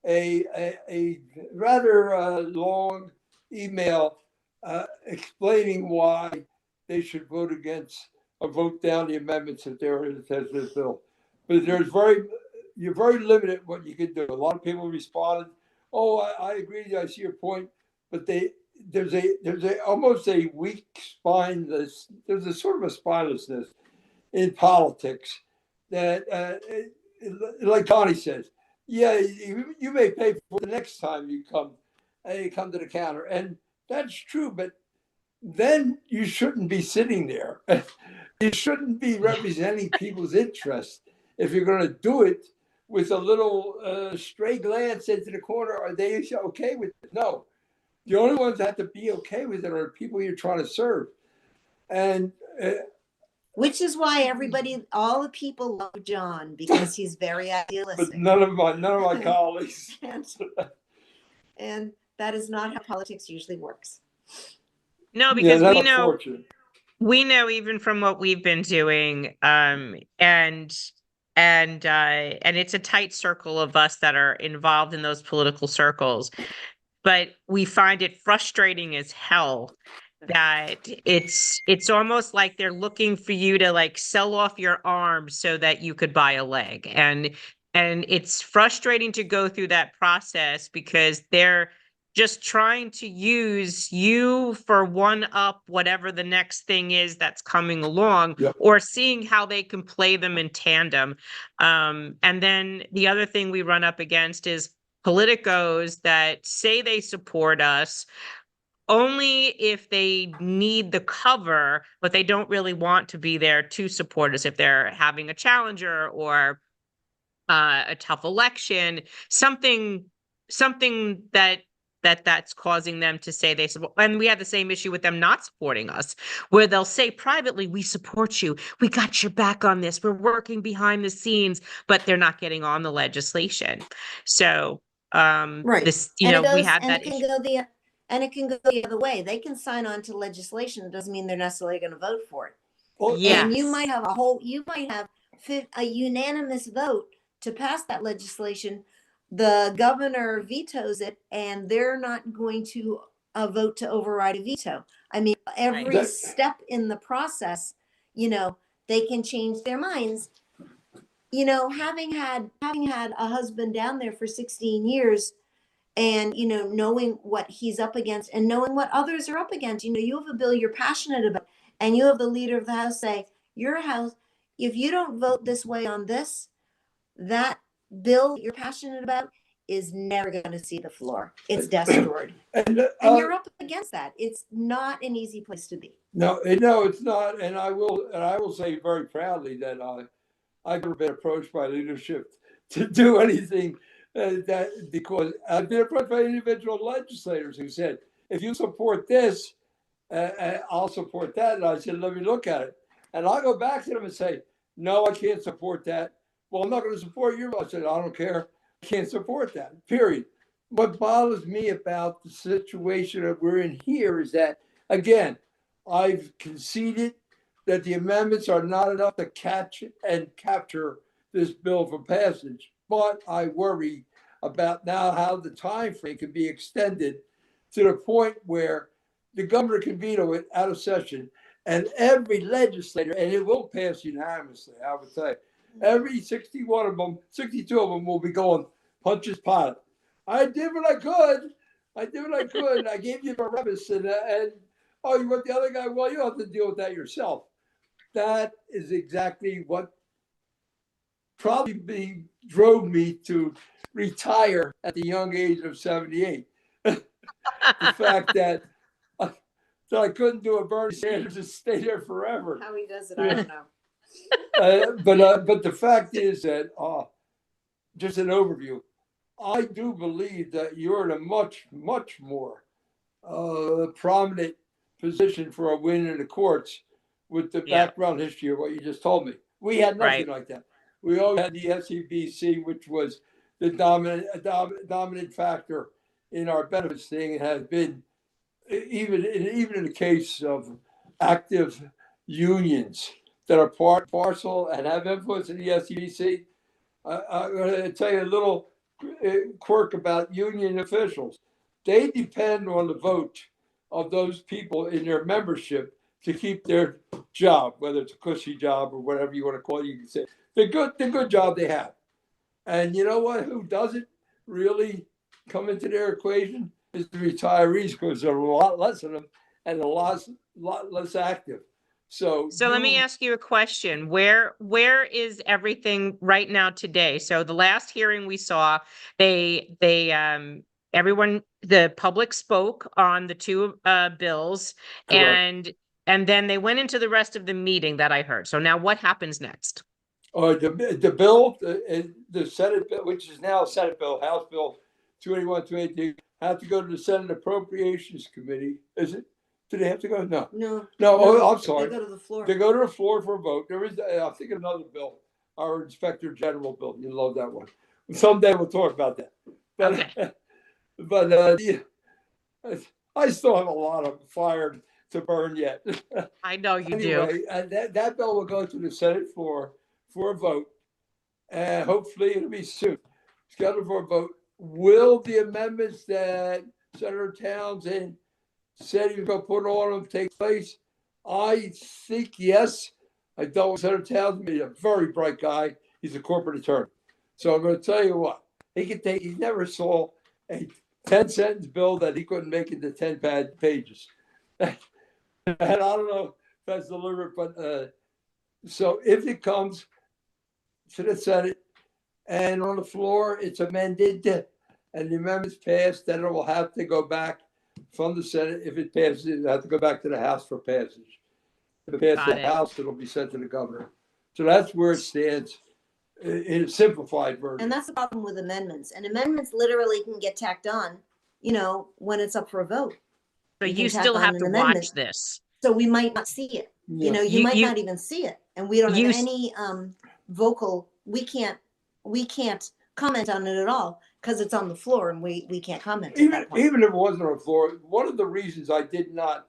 a rather long email explaining why they should vote against or vote down the amendments if they're in this bill. But you're very limited what you can do. A lot of people responded, "Oh, I agree with you. I see your point," but there's almost a weak spine. There's a sort of a spinelessness in politics that, like Connie says, yeah, you may pay for the next time you come to the counter, and that's true. But then you shouldn't be sitting there. You shouldn't be representing people's interests if you're going to do it with a little stray glance into the corner. Are they okay with it? No. The only ones that have to be okay with it are people you're trying to serve. And which is why all the people love John, because he's very idealistic. But none of my colleagues. and that is not how politics usually works. No, because unfortunate. We know even from what we've been doing, and it's a tight circle of us that are involved in those political circles, but we find it frustrating as hell that it's almost like they're looking for you to like sell off your arm so that you could buy a leg. And it's frustrating to go through that process because they're just trying to use you for one up whatever the next thing is that's coming along. Yep. Or seeing how they can play them in tandem. And then the other thing we run up against is politicos that say they support us only if they need the cover, but they don't really want to be there to support us if they're having a challenger or a tough election, something that's causing them to say they support. And we had the same issue with them not supporting us, where they'll say privately, we support you, we got your back on this, we're working behind the scenes, but they're not getting on the legislation. So Right. this, And it we goes, had and that it can issue. go the other way. They can sign on to legislation. It doesn't mean they're necessarily going to vote for it. Well, And you Yes. might have a unanimous vote to pass that legislation. The governor vetoes it, and they're not going to vote to override a veto. I mean, every That- step in the process, they can change their minds. Having had a husband down there for 16 years, and knowing what he's up against and knowing what others are up against, you have a bill you're passionate about, and you have the leader of the house say, your house, if you don't vote this way on this, that bill you're passionate about is never going to see the floor. It's destroyed. And And you're up against that. It's not an easy place to be. no, it's not. And I will say very proudly that I've never been approached by leadership to do anything because I've been approached by individual legislators who said, if you support this, I'll support that. And I said, let me look at it. And I go back to them and say, no, I can't support that. Well, I'm not going to support you. I said, I don't care. I can't support that, period. What bothers me about the situation that we're in here is that, again, I've conceded that the amendments are not enough to catch and capture this bill for passage. But I worry about now how the time frame can be extended to the point where the governor can veto it out of session, and every legislator, and it will pass unanimously, I would say, every 61 of them, 62 of them will be going, punch his pilot. I did what I could. I gave you Barabbas, and oh, you want the other guy? Well, you have to deal with that yourself. That is exactly what probably drove me to retire at the young age of 78. The fact that I couldn't do a Bernie Sanders and stay there forever. How he does it, I don't know. But the fact is that, just an overview, I do believe that you're in a much, much more prominent position for a win in the courts with the Yeah. background history of what you just told me. We had nothing Right. like that. We always had the SCBC, which was the dominant factor in our benefits thing. It has been, even in the case of active unions that are part parcel and have influence in the SCBC. I'm going to tell you a little quirk about union officials. They depend on the vote of those people in their membership to keep their job, whether it's a cushy job or whatever you want to call it. You can say the good job they have. And you know what? Who doesn't really come into their equation is the retirees, because there are a lot less of them and a lot less active. So let me ask you a question. Where is everything right now today? So the last hearing we saw, everyone, the public spoke on the two bills, Correct. and then they went into the rest of the meeting that I heard. So now what happens next? The bill, the Senate bill, which is now Senate bill, House Bill 281, 282, have to go to the Senate Appropriations Committee. Is it? Do they have to go? No. No. Oh, I'm sorry. They go to the floor. They go to the floor for a vote. There is, I think, another bill, our Inspector General bill. You love that one. Someday we'll talk about that. But, Okay. but I still have a lot of fire to burn yet. I know you do. Anyway, that bill will go to the Senate floor for a vote. And hopefully it'll be soon. Scheduled for a vote. Will the amendments that Senator Townsend said he was going to put on them take place? I think yes. I dealt with Senator Townsend. He's a very bright guy. He's a corporate attorney. So I'm going to tell you what. He never saw a 10-sentence bill that he couldn't make into 10 pages. And I don't know if that's deliberate, but so if it comes to the Senate and on the floor it's amended and the amendment's passed, then it will have to go back from the Senate. If it passes, it'll have to go back to the House for passage. If it passes Got the it. House, it'll be sent to the governor. So that's where it stands. in a simplified version. And that's the problem with amendments. And amendments literally can get tacked on, you know, when it's up for a vote. So You you can tack still on have an to amendment. watch this. So we might not see it. You know, you might not even see it. And we don't you have s- any we can't comment on it at all because it's on the floor and we can't comment at that point. Even if it wasn't on the floor, one of the reasons I did not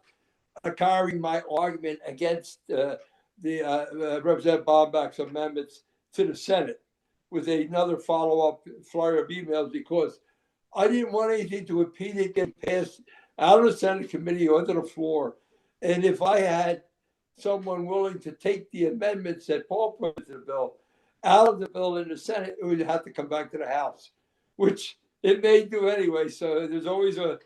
carry my argument against Representative Bombach's amendments to the Senate with another follow-up flurry of emails, because I didn't want anything to impede it getting passed out of the Senate committee onto the floor. And if I had someone willing to take the amendments that Paul put into the bill out of the bill in the Senate, it would have to come back to the House, which it may do anyway. So there's always a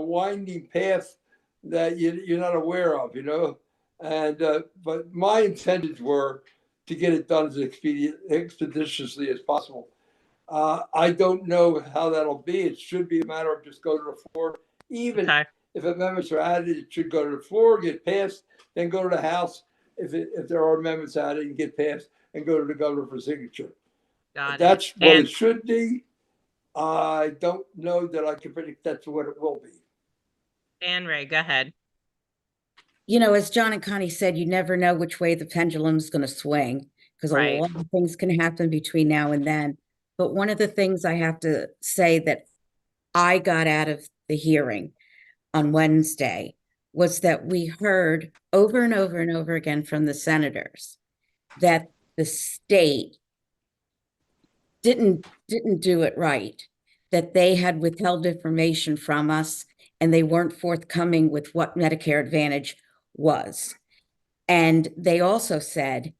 winding path that you're not aware of, you know. And but my intentions were to get it done as expeditiously as possible. I don't know how that'll be. It should be a matter of just go to the floor. Even okay. if amendments are added, it should go to the floor, get passed, then go to the House. If there are amendments added, and get passed, and go to the governor for signature. Got it. That's what And it should be. I don't know that I can predict that's what it will be. Anne Ray, go ahead. You know, as John and Connie said, you never know which way the pendulum is going to swing, because a Right. lot of things can happen between now and then. But one of the things I have to say that I got out of the hearing on Wednesday was that we heard over and over and over again from the senators that the state didn't do it right, that they had withheld information from us and they weren't forthcoming with what Medicare Advantage was. And they also said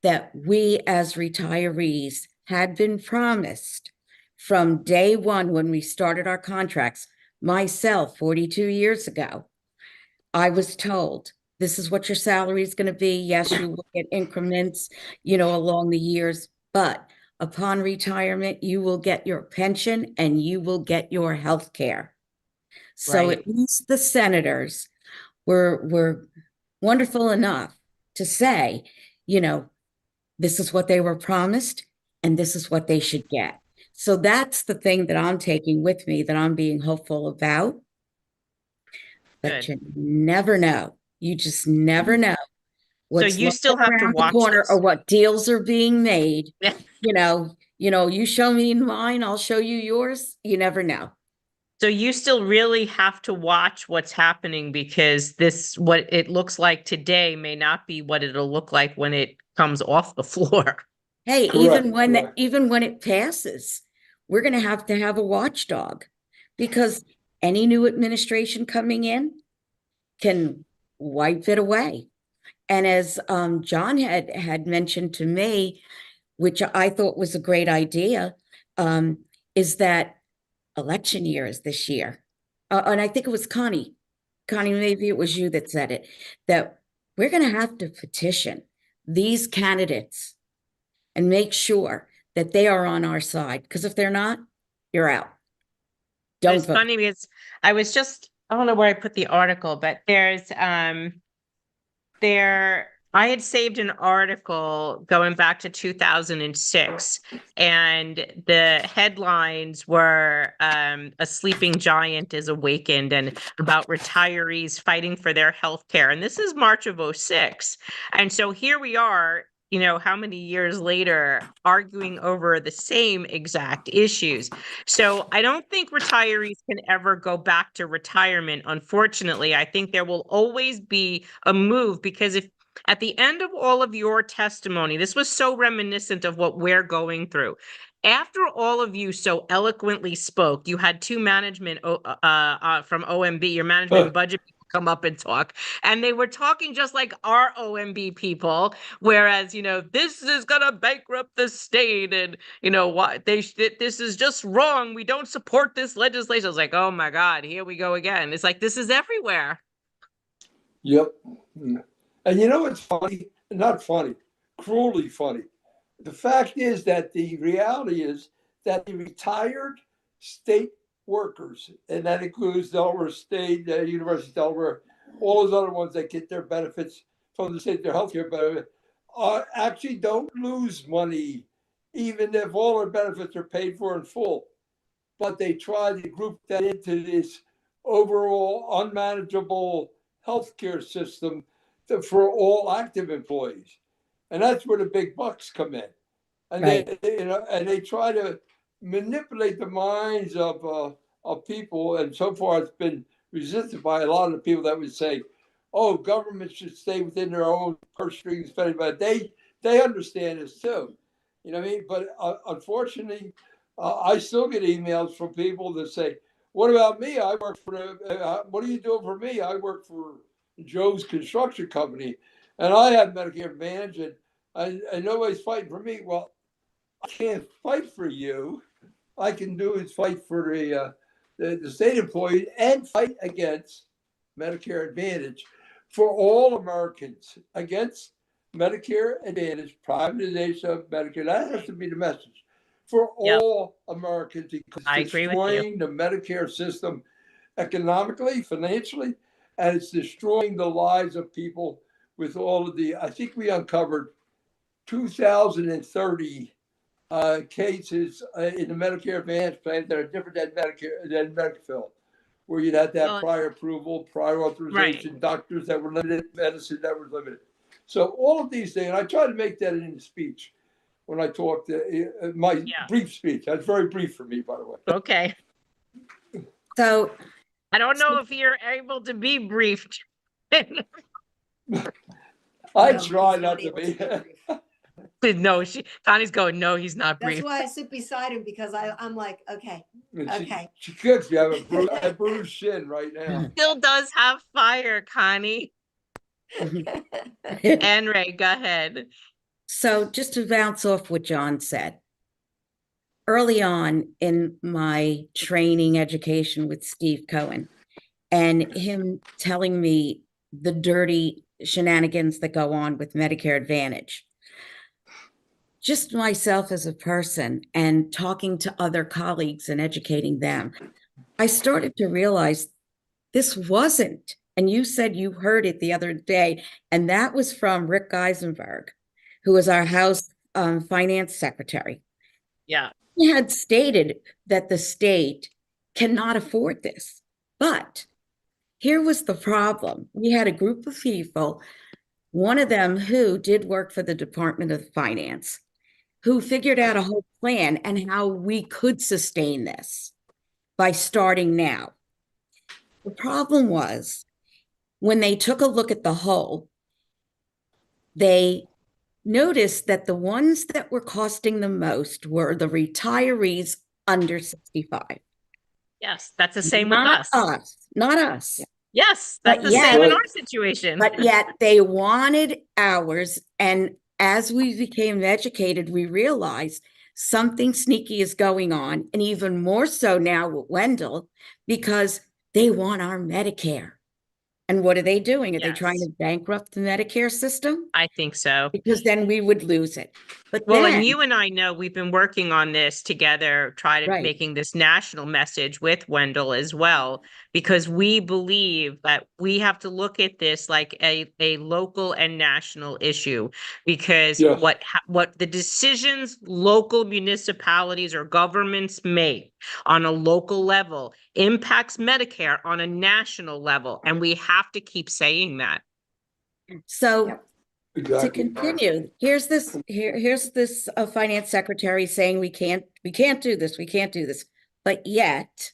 that we as retirees had been promised from day one when we started our contracts. Myself, 42 years ago, I was told, this is what your salary is going to be. Yes, you will get increments, you know, along the years, but upon retirement, you will get your pension and you will get your health care. So Right. at least the senators were wonderful enough to say, you know, this is what they were promised and this is what they should get. So that's the thing that I'm taking with me, that I'm being hopeful about. But Good. you never know. You just never know what's you still lurking have to around the watch corner this. or what deals are being made. Yeah. You show me mine, I'll show you yours. You never know. So you still really have to watch what's happening, because what it looks like today may not be what it'll look like when it comes off the floor. Hey, Correct, even when it passes, we're going to have a watchdog, because any new administration coming in can wipe it away. And as John had mentioned to me, which I thought was a great idea, is that election year is this year. And I think it was Connie. Connie, maybe it was you that said it, that we're going to have to petition these candidates and make sure that they are on our side. Because if they're not, you're out. Don't It's vote. funny because I don't know where I put the article, but I had saved an article going back to 2006, and the headlines were a sleeping giant is awakened, and about retirees fighting for their health care. And this is March of 06. And so here we are, how many years later, arguing over the same exact issues. So I don't think retirees can ever go back to retirement. Unfortunately, I think there will always be a move, because if at the end of all of your testimony, this was so reminiscent of what we're going through. After all of you so eloquently spoke, you had two management from OMB, your management and budget people, come up and talk. And they were talking just like our OMB people, whereas, this is going to bankrupt the state, and, what this is just wrong. We don't support this legislation. I was like, oh my God, here we go again. It's like, this is everywhere. Yep. And you know what's funny? Not funny, cruelly funny. The fact is that the reality is that the retired state workers, and that includes Delaware State, University of Delaware, all those other ones that get their benefits from the state, their healthcare benefit, actually don't lose money, even if all their benefits are paid for in full. But they try to group that into this overall unmanageable healthcare system for all active employees. And that's where the big bucks come in. And they try to manipulate the minds of people. And so far it's been resisted by a lot of the people that would say, oh, government should stay within their own purse strings, but they understand this too. You know what I mean? But unfortunately, I still get emails from people that say, what about me? I work for what are you doing for me? I work for Joe's construction company and I have Medicare Advantage and nobody's fighting for me. Well, I can't fight for you. I can do is fight for the state employees and fight against Medicare Advantage for all Americans, against Medicare Advantage, privatization of Medicare. That has to be the message for all Americans, because I it's agree with you. destroying the Medicare system economically, financially, and it's destroying the lives of people with all of the, I think we uncovered 2,030 cases in the Medicare Advantage plan that are different than Medicare, where you'd have to have prior approval, prior authorization, doctors that were limited, medicine that was limited. So all of these things, and I try to make that in the speech when I talk to my brief speech. That's very brief for me, by the way. Okay. So I don't know if you're able to be briefed. I No, try he's not to able be. brief. No, Connie's going, no, he's not That's briefed. why I sit beside him, because I'm like, okay, okay. She cooks. You have a bruised shin right now. Still does have fire, Connie. And Ray, go ahead. So just to bounce off what John said, early on in my training education with Steve Cohen and him telling me the dirty shenanigans that go on with Medicare Advantage, just myself as a person and talking to other colleagues and educating them, I started to realize this wasn't, and you said you heard it the other day, and that was from Rick Geisenberg, who was our House Finance Secretary. Yeah. He had stated that the state cannot afford this. But here was the problem. We had a group of people, one of them who did work for the Department of Finance, who figured out a whole plan and how we could sustain this by starting now. The problem was when they took a look at the whole, they noticed that the ones that were costing the most were the retirees under 65. Yes, that's the same with Not us. Not us. Yes, that's But the same in yet- our situation. But yet they wanted ours. And as we became educated, we realized something sneaky is going on. And even more so now with Wendell, because they want our Medicare. And what are they doing? Are they trying Yes. to bankrupt the Medicare system? I think so. Because then we would lose it. But Well, then, and you and I know we've been working on this together, Right. making this national message with Wendell as well, because we believe that we have to look at this like a local and national issue, because Yes. what the decisions local municipalities or governments make on a local level impacts Medicare on a national level, and we have to keep saying that. so Yep. to Exactly. continue, here's this finance secretary saying we can't do this, we can't do this. But yet,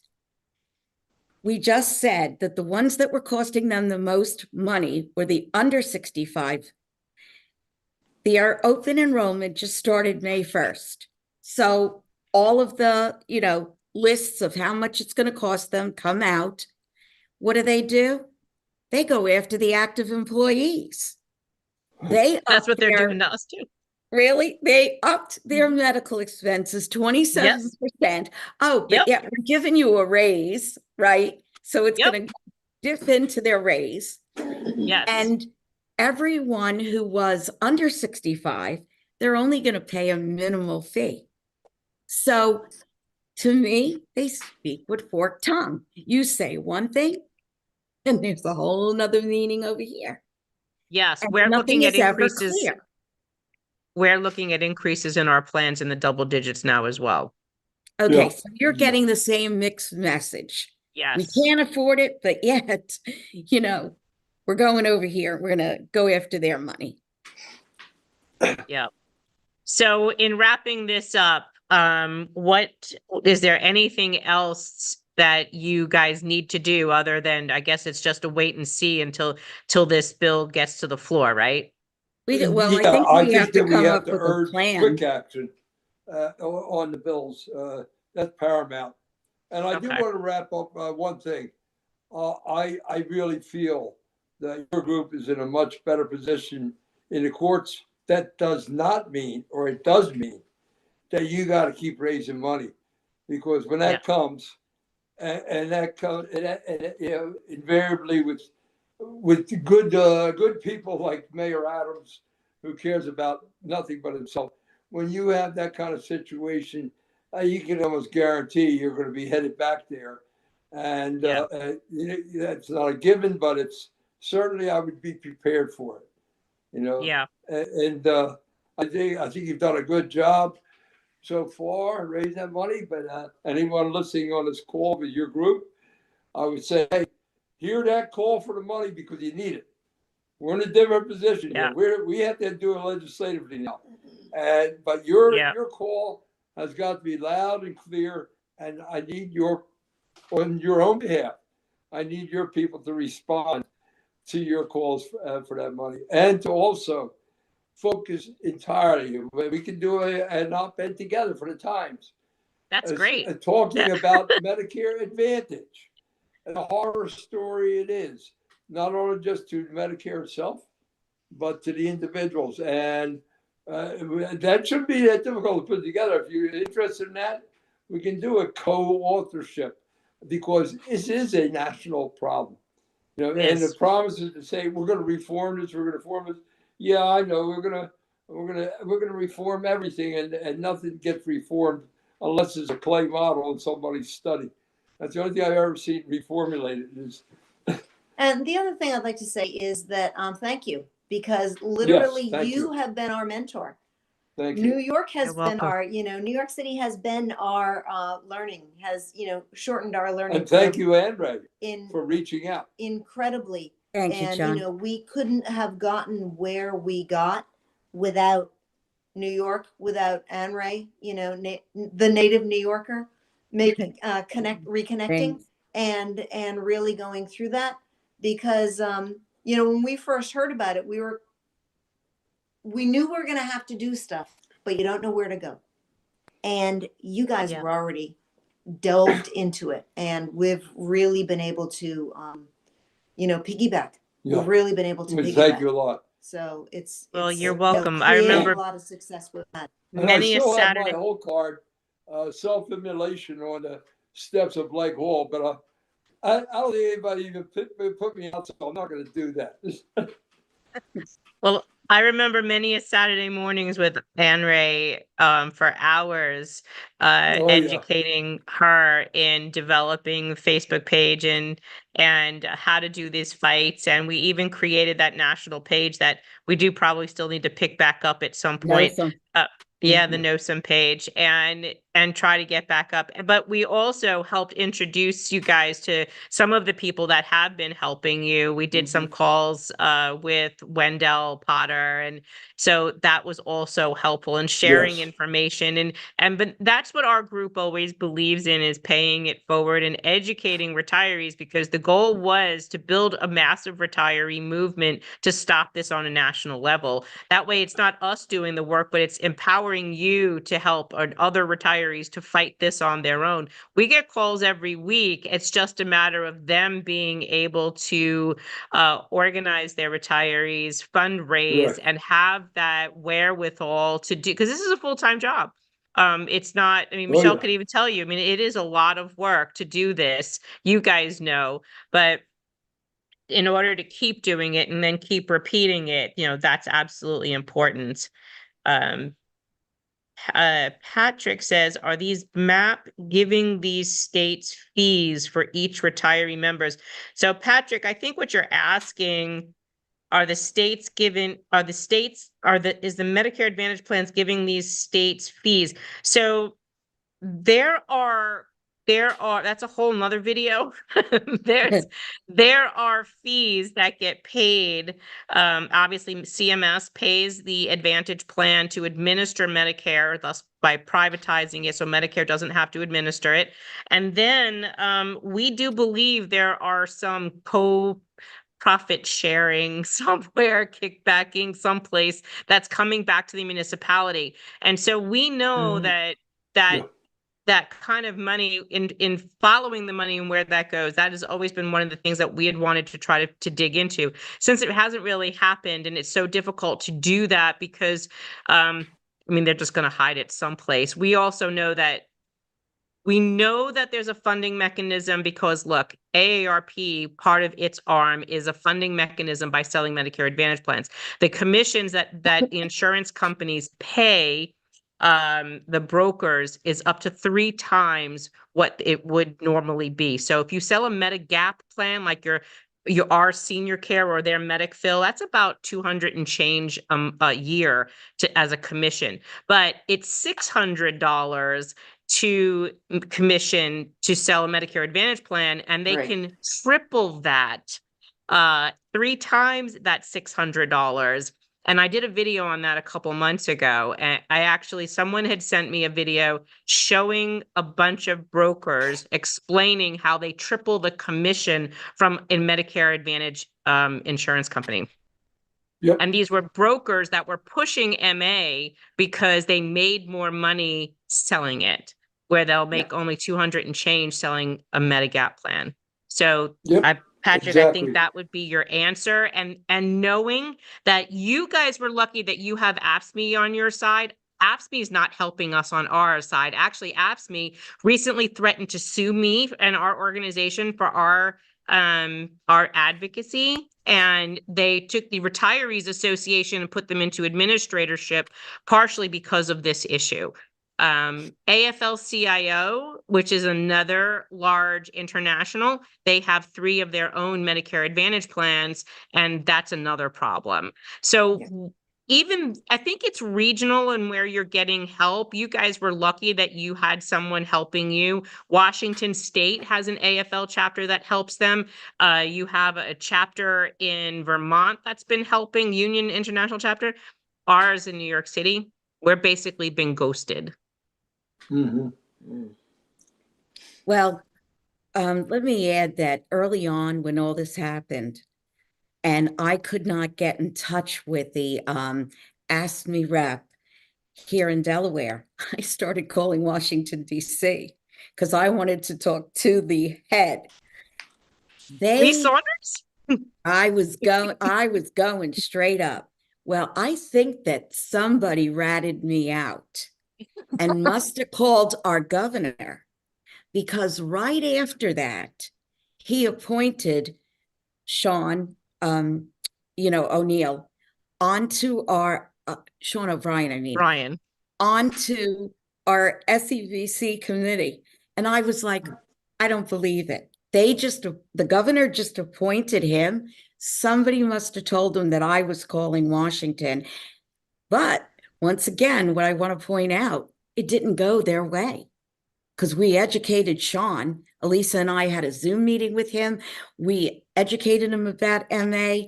we just said that the ones that were costing them the most money were the under 65. Their open enrollment just started May 1st. So all of the, lists of how much it's going to cost them come out. What do? They go after the active employees. That's upped what they're their- doing to us too. Really? They upped their medical expenses 27%. Oh, but Yep. yeah, we're giving you a raise, right? So it's Yep. going to dip into their raise. Yes. And everyone who was under 65, they're only going to pay a minimal fee. So to me, they speak with forked tongue. You say one thing, and there's a whole nother meaning over here. Yes, And we're nothing looking at is ever increases. clear. we're looking at increases in our plans in the double digits now as well. Okay, Yeah. so you're getting the same mixed message. We Yes. can't afford it, but yet, you know, we're going over here. We're gonna go after their money. Yeah. So in wrapping this up, what is there anything else that you guys need to do other than, I guess it's just a wait and see till this bill gets to the floor, right? Well, I Yeah, think I we have think to that we come have up to with a urge plan. quick action on the bills. That's paramount. And I do Okay. want to wrap up one thing. I really feel that your group is in a much better position in the courts. That does not mean, or it does mean, that you got to keep raising money, because when that comes, and that comes, and you know, invariably with good people like Mayor Adams, who cares about nothing but himself. When you have that kind of situation, you can almost guarantee you're going to be headed back there, and Yeah. that's not a given, but it's certainly I would be prepared for it. You know, Yeah. and I think you've done a good job so far raising that money. But anyone listening on this call with your group, I would say, hey, hear that call for the money because you need it. We're in a different position Yeah. here. We have to do it legislatively now, but Yeah. your call has got to be loud and clear. And I need on your own behalf, I need your people to respond to your calls for that money, and to also focus entirely. We can do an op-ed together for the Times, That's great. talking about Medicare Advantage and the horror story it is, not only just to Medicare itself, but to the individuals. And that shouldn't be that difficult to put together. If you're interested in that, we can do a co-authorship, because this is a national problem. You know, and the Yes. promise is to say we're going to reform this, we're going to reform this. Yeah, I know we're gonna reform everything, and nothing gets reformed unless it's a clay model in somebody's study. That's the only thing I've ever seen reformulated is. And the other thing I'd like to say is that thank you, because literally thank you you. have been our mentor. Thank New you. York has You're been welcome. our, New York City has been our learning, has, shortened our learning And thank curve you, Andre, in for reaching out. incredibly. Thank you, And, John. we couldn't have gotten where we got without New York, without Anne Ray, the native New Yorker, reconnecting Thanks. and really going through that. Because, when we first heard about it, we knew we were going to have to do stuff, but you don't know where to go. And you guys Yeah. were already delved into it, and we've really been able to, piggyback. Yeah. We've really been able to Thank piggyback. you a lot. So it's Well, you're you know, welcome. I created remember a lot of success with that. And I many a still have my Saturday. whole card, self-immolation on the steps of Lake Hall, but I don't think anybody even put me out, so I'm not going to do that. Well, I remember many a Saturday mornings with Anne Ray for hours, Oh, yeah. educating her in developing Facebook page and how to do these fights. And we even created that national page that we do probably still need to pick back up at some point. Awesome. Yeah, the NOSOM page, and try to get back up. But we also helped introduce you guys to some of the people that have been helping you. We did some calls with Wendell Potter, and so that was also helpful in sharing Yes. information. But that's what our group always believes in, is paying it forward and educating retirees, because the goal was to build a massive retiree movement to stop this on a national level. That way it's not us doing the work, but it's empowering you to help other retirees to fight this on their own. We get calls every week. It's just a matter of them being able to organize their retirees, fundraise, Correct. and have that wherewithal to do, because this is a full-time job. It's not, I mean, Oh, Michelle yeah. could even tell you, I mean, it is a lot of work to do this. You guys know, but in order to keep doing it and then keep repeating it, that's absolutely important. Patrick says, are these MAP giving these states fees for each retiree members? So Patrick, I think what you're asking is the Medicare Advantage plans giving these states fees? So that's a whole nother video. There are fees that get paid. Obviously CMS pays the Advantage plan to administer Medicare, thus by privatizing it, so Medicare doesn't have to administer it. And then we do believe there are some profit sharing somewhere, kickbacking someplace that's coming back to the municipality. And so we know that Yeah. that kind of money, in following the money and where that goes, that has always been one of the things that we had wanted to try to dig into, since it hasn't really happened and it's so difficult to do that because I mean, they're just going to hide it someplace. We also know that there's a funding mechanism because, look, AARP, part of its arm is a funding mechanism by selling Medicare Advantage plans. The commissions that the insurance companies pay the brokers is up to 3 times what it would normally be. So if you sell a Medigap plan, like our senior care or their MedicFill, that's about $200 and change a year as a commission. But it's $600 to commission to sell a Medicare Advantage plan, and they Right. can triple that 3 times that $600. And I did a video on that a couple months ago. And someone had sent me a video showing a bunch of brokers explaining how they triple the commission from a Medicare Advantage insurance company. Yep. And these were brokers that were pushing MA because they made more money selling it, where they'll make only 200 and change selling a Medigap plan. So Yep. Patrick, I Exactly. think that would be your answer. And knowing that you guys were lucky that you have AFSCME on your side. AFSCME is not helping us on our side. Actually, AFSCME recently threatened to sue me and our organization for our advocacy. And they took the Retirees Association and put them into administratorship, partially because of this issue. AFL-CIO, which is another large international, they have 3 of their own Medicare Advantage plans, and that's another problem. So even, I think it's regional and where you're getting help. You guys were lucky that you had someone helping you. Washington State has an AFL chapter that helps them. You have a chapter in Vermont that's been helping, Union International chapter. Ours in New York City, we're basically been ghosted. Mhm. Well, let me add that early on when all this happened, and I could not get in touch with the AFSCME rep here in Delaware, I started calling Washington, D.C. because I wanted to talk to the head. Lee Saunders? I was going straight up. Well, I think that somebody ratted me out and must have called our governor, because right after that, he appointed Sean, O'Neill onto our, Sean O'Brien, I mean, Brian. onto our SEVC committee. And I was like, I don't believe it. The governor just appointed him. Somebody must have told him that I was calling Washington. But once again, what I want to point out, it didn't go their way, because we educated Sean. Elisa and I had a Zoom meeting with him. We educated him about MA.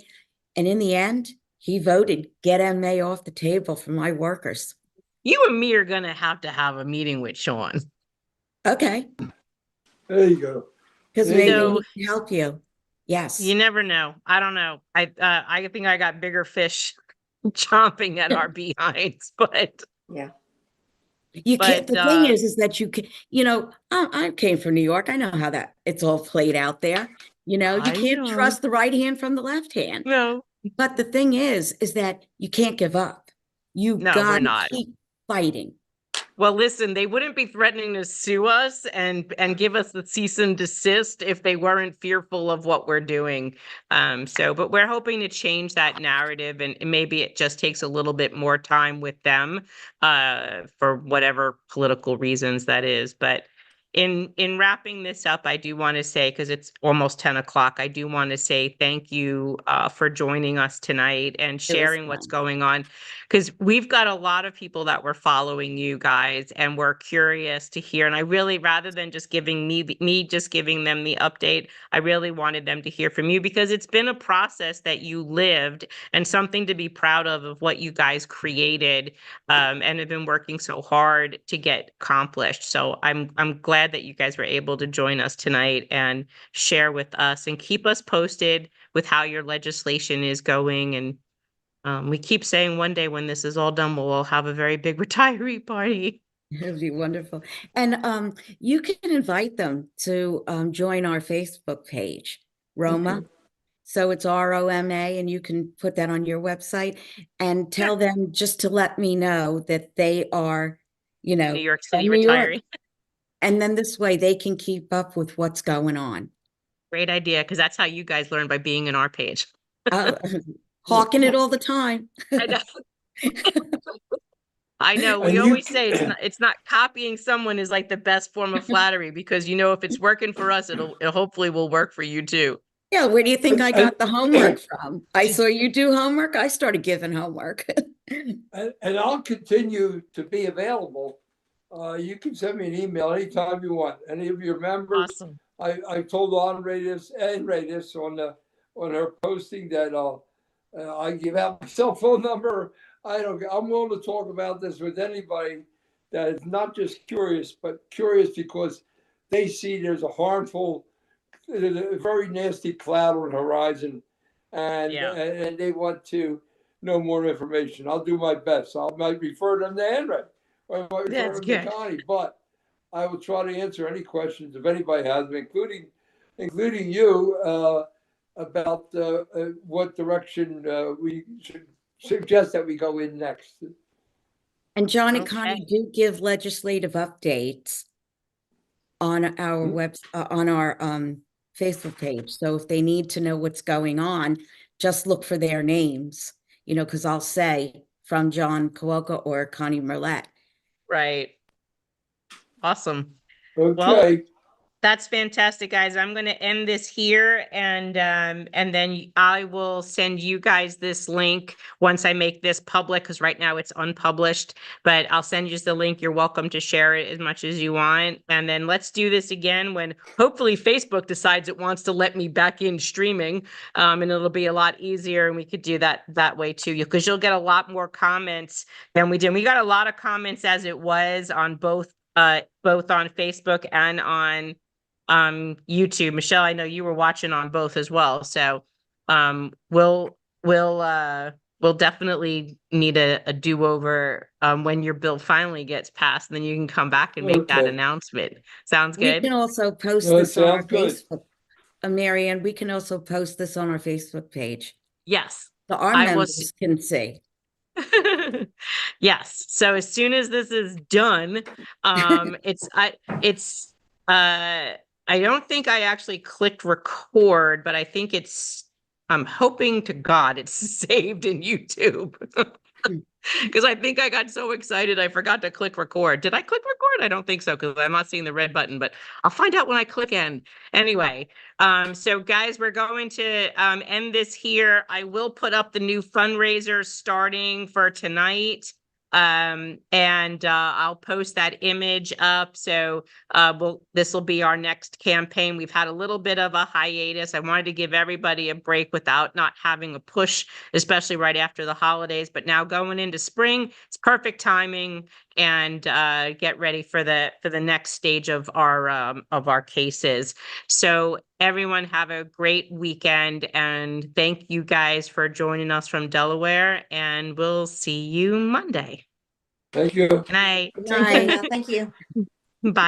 And in the end, he voted, get MA off the table for my workers. You and me are going to have a meeting with Sean. Okay. There you go. Because There maybe you go. he can help you. Yes. You never know. I don't know. I think I got bigger fish chomping at our behinds, but You can't, But, the thing is that you can, I came from New York. I know how that it's all played out there. You I can't know. trust the right hand from the left hand. no, But the thing is that you can't give up. You No, we're gotta not. keep fighting. Well, listen, they wouldn't be threatening to sue us and give us the cease and desist if they weren't fearful of what we're doing. But we're hoping to change that narrative, and maybe it just takes a little bit more time with them, for whatever political reasons that is. But in wrapping this up, I do want to say, because it's almost 10 o'clock, I do want to say thank you for joining us tonight and sharing what's fun. going on, because we've got a lot of people that were following you guys and we're curious to hear. And I really, rather than just giving me just giving them the update, I really wanted them to hear from you, because it's been a process that you lived and something to be proud of what you guys created and have been working so hard to get accomplished. So I'm glad that you guys were able to join us tonight and share with us and keep us posted with how your legislation is going. And we keep saying one day when this is all done, we'll all have a very big retiree party. It'd be wonderful. And you can invite them to join our Facebook page, Roma. Okay. So it's ROMA, and you can put that on your website and tell them just to let me know that they are, you know, New York from City New York. retiree. And then this way they can keep up with what's going on. Great idea, because that's how you guys learn, by being in our page. Hawking it all the time. I know. I know. We And you always c- say it's not copying someone is like the best form of flattery, because if it's working for us, it hopefully will work for you too. Yeah, where do you think I And- got the homework from? I saw you do homework. I started giving homework. and I'll continue to be available. You can send me an email anytime you want. Any of your members, Awesome. I told Andre this and Ray this on her posting that I give out my cell phone number. I'm willing to talk about this with anybody that is not just curious, but curious because they see there's a very nasty cloud on the horizon, and Yeah. and they want to know more information. I'll do my best. I might refer them to Andre, or I might refer That's them good. to Connie, but I will try to answer any questions if anybody has them, including you, about what direction we should suggest that we go in next. And John and Okay. Connie do give legislative updates on our on our Facebook page. So if they need to know what's going on, just look for their names, because I'll say from John Kowalka or Connie Merlet. Right. Awesome. Okay. That's fantastic, guys. I'm going to end this here, and then I will send you guys this link once I make this public, because right now it's unpublished, but I'll send you the link. You're welcome to share it as much as you want. And then let's do this again when hopefully Facebook decides it wants to let me back in streaming, and it'll be a lot easier, and we could do that way too, because you'll get a lot more comments than we did. We got a lot of comments as it was on both on Facebook and on YouTube. Michelle, I know you were watching on both as well. So we'll definitely need a do-over when your bill finally gets passed, and then you can come back and make that Okay. announcement. Sounds We good? can also post That this on our sounds good. Facebook. Marianne, we can also post this on our Facebook page. Yes. So our I will members can see. Yes. So as soon as this is done, I don't think I actually clicked record, but I think I'm hoping to God it's saved in YouTube. Because I think I got so excited I forgot to click record. Did I click record? I don't think so, because I'm not seeing the red button, but I'll find out when I click end. Anyway, so guys, we're going to end this here. I will put up the new fundraiser starting for tonight. And I'll post that image up. So this will be our next campaign. We've had a little bit of a hiatus. I wanted to give everybody a break without not having a push, especially right after the holidays. But now going into spring, it's perfect timing, and get ready for the next stage of our cases. So everyone have a great weekend, and thank you guys for joining us from Delaware, and we'll see you Monday. Thank you. Good night. Good Take care night. now. Thank you.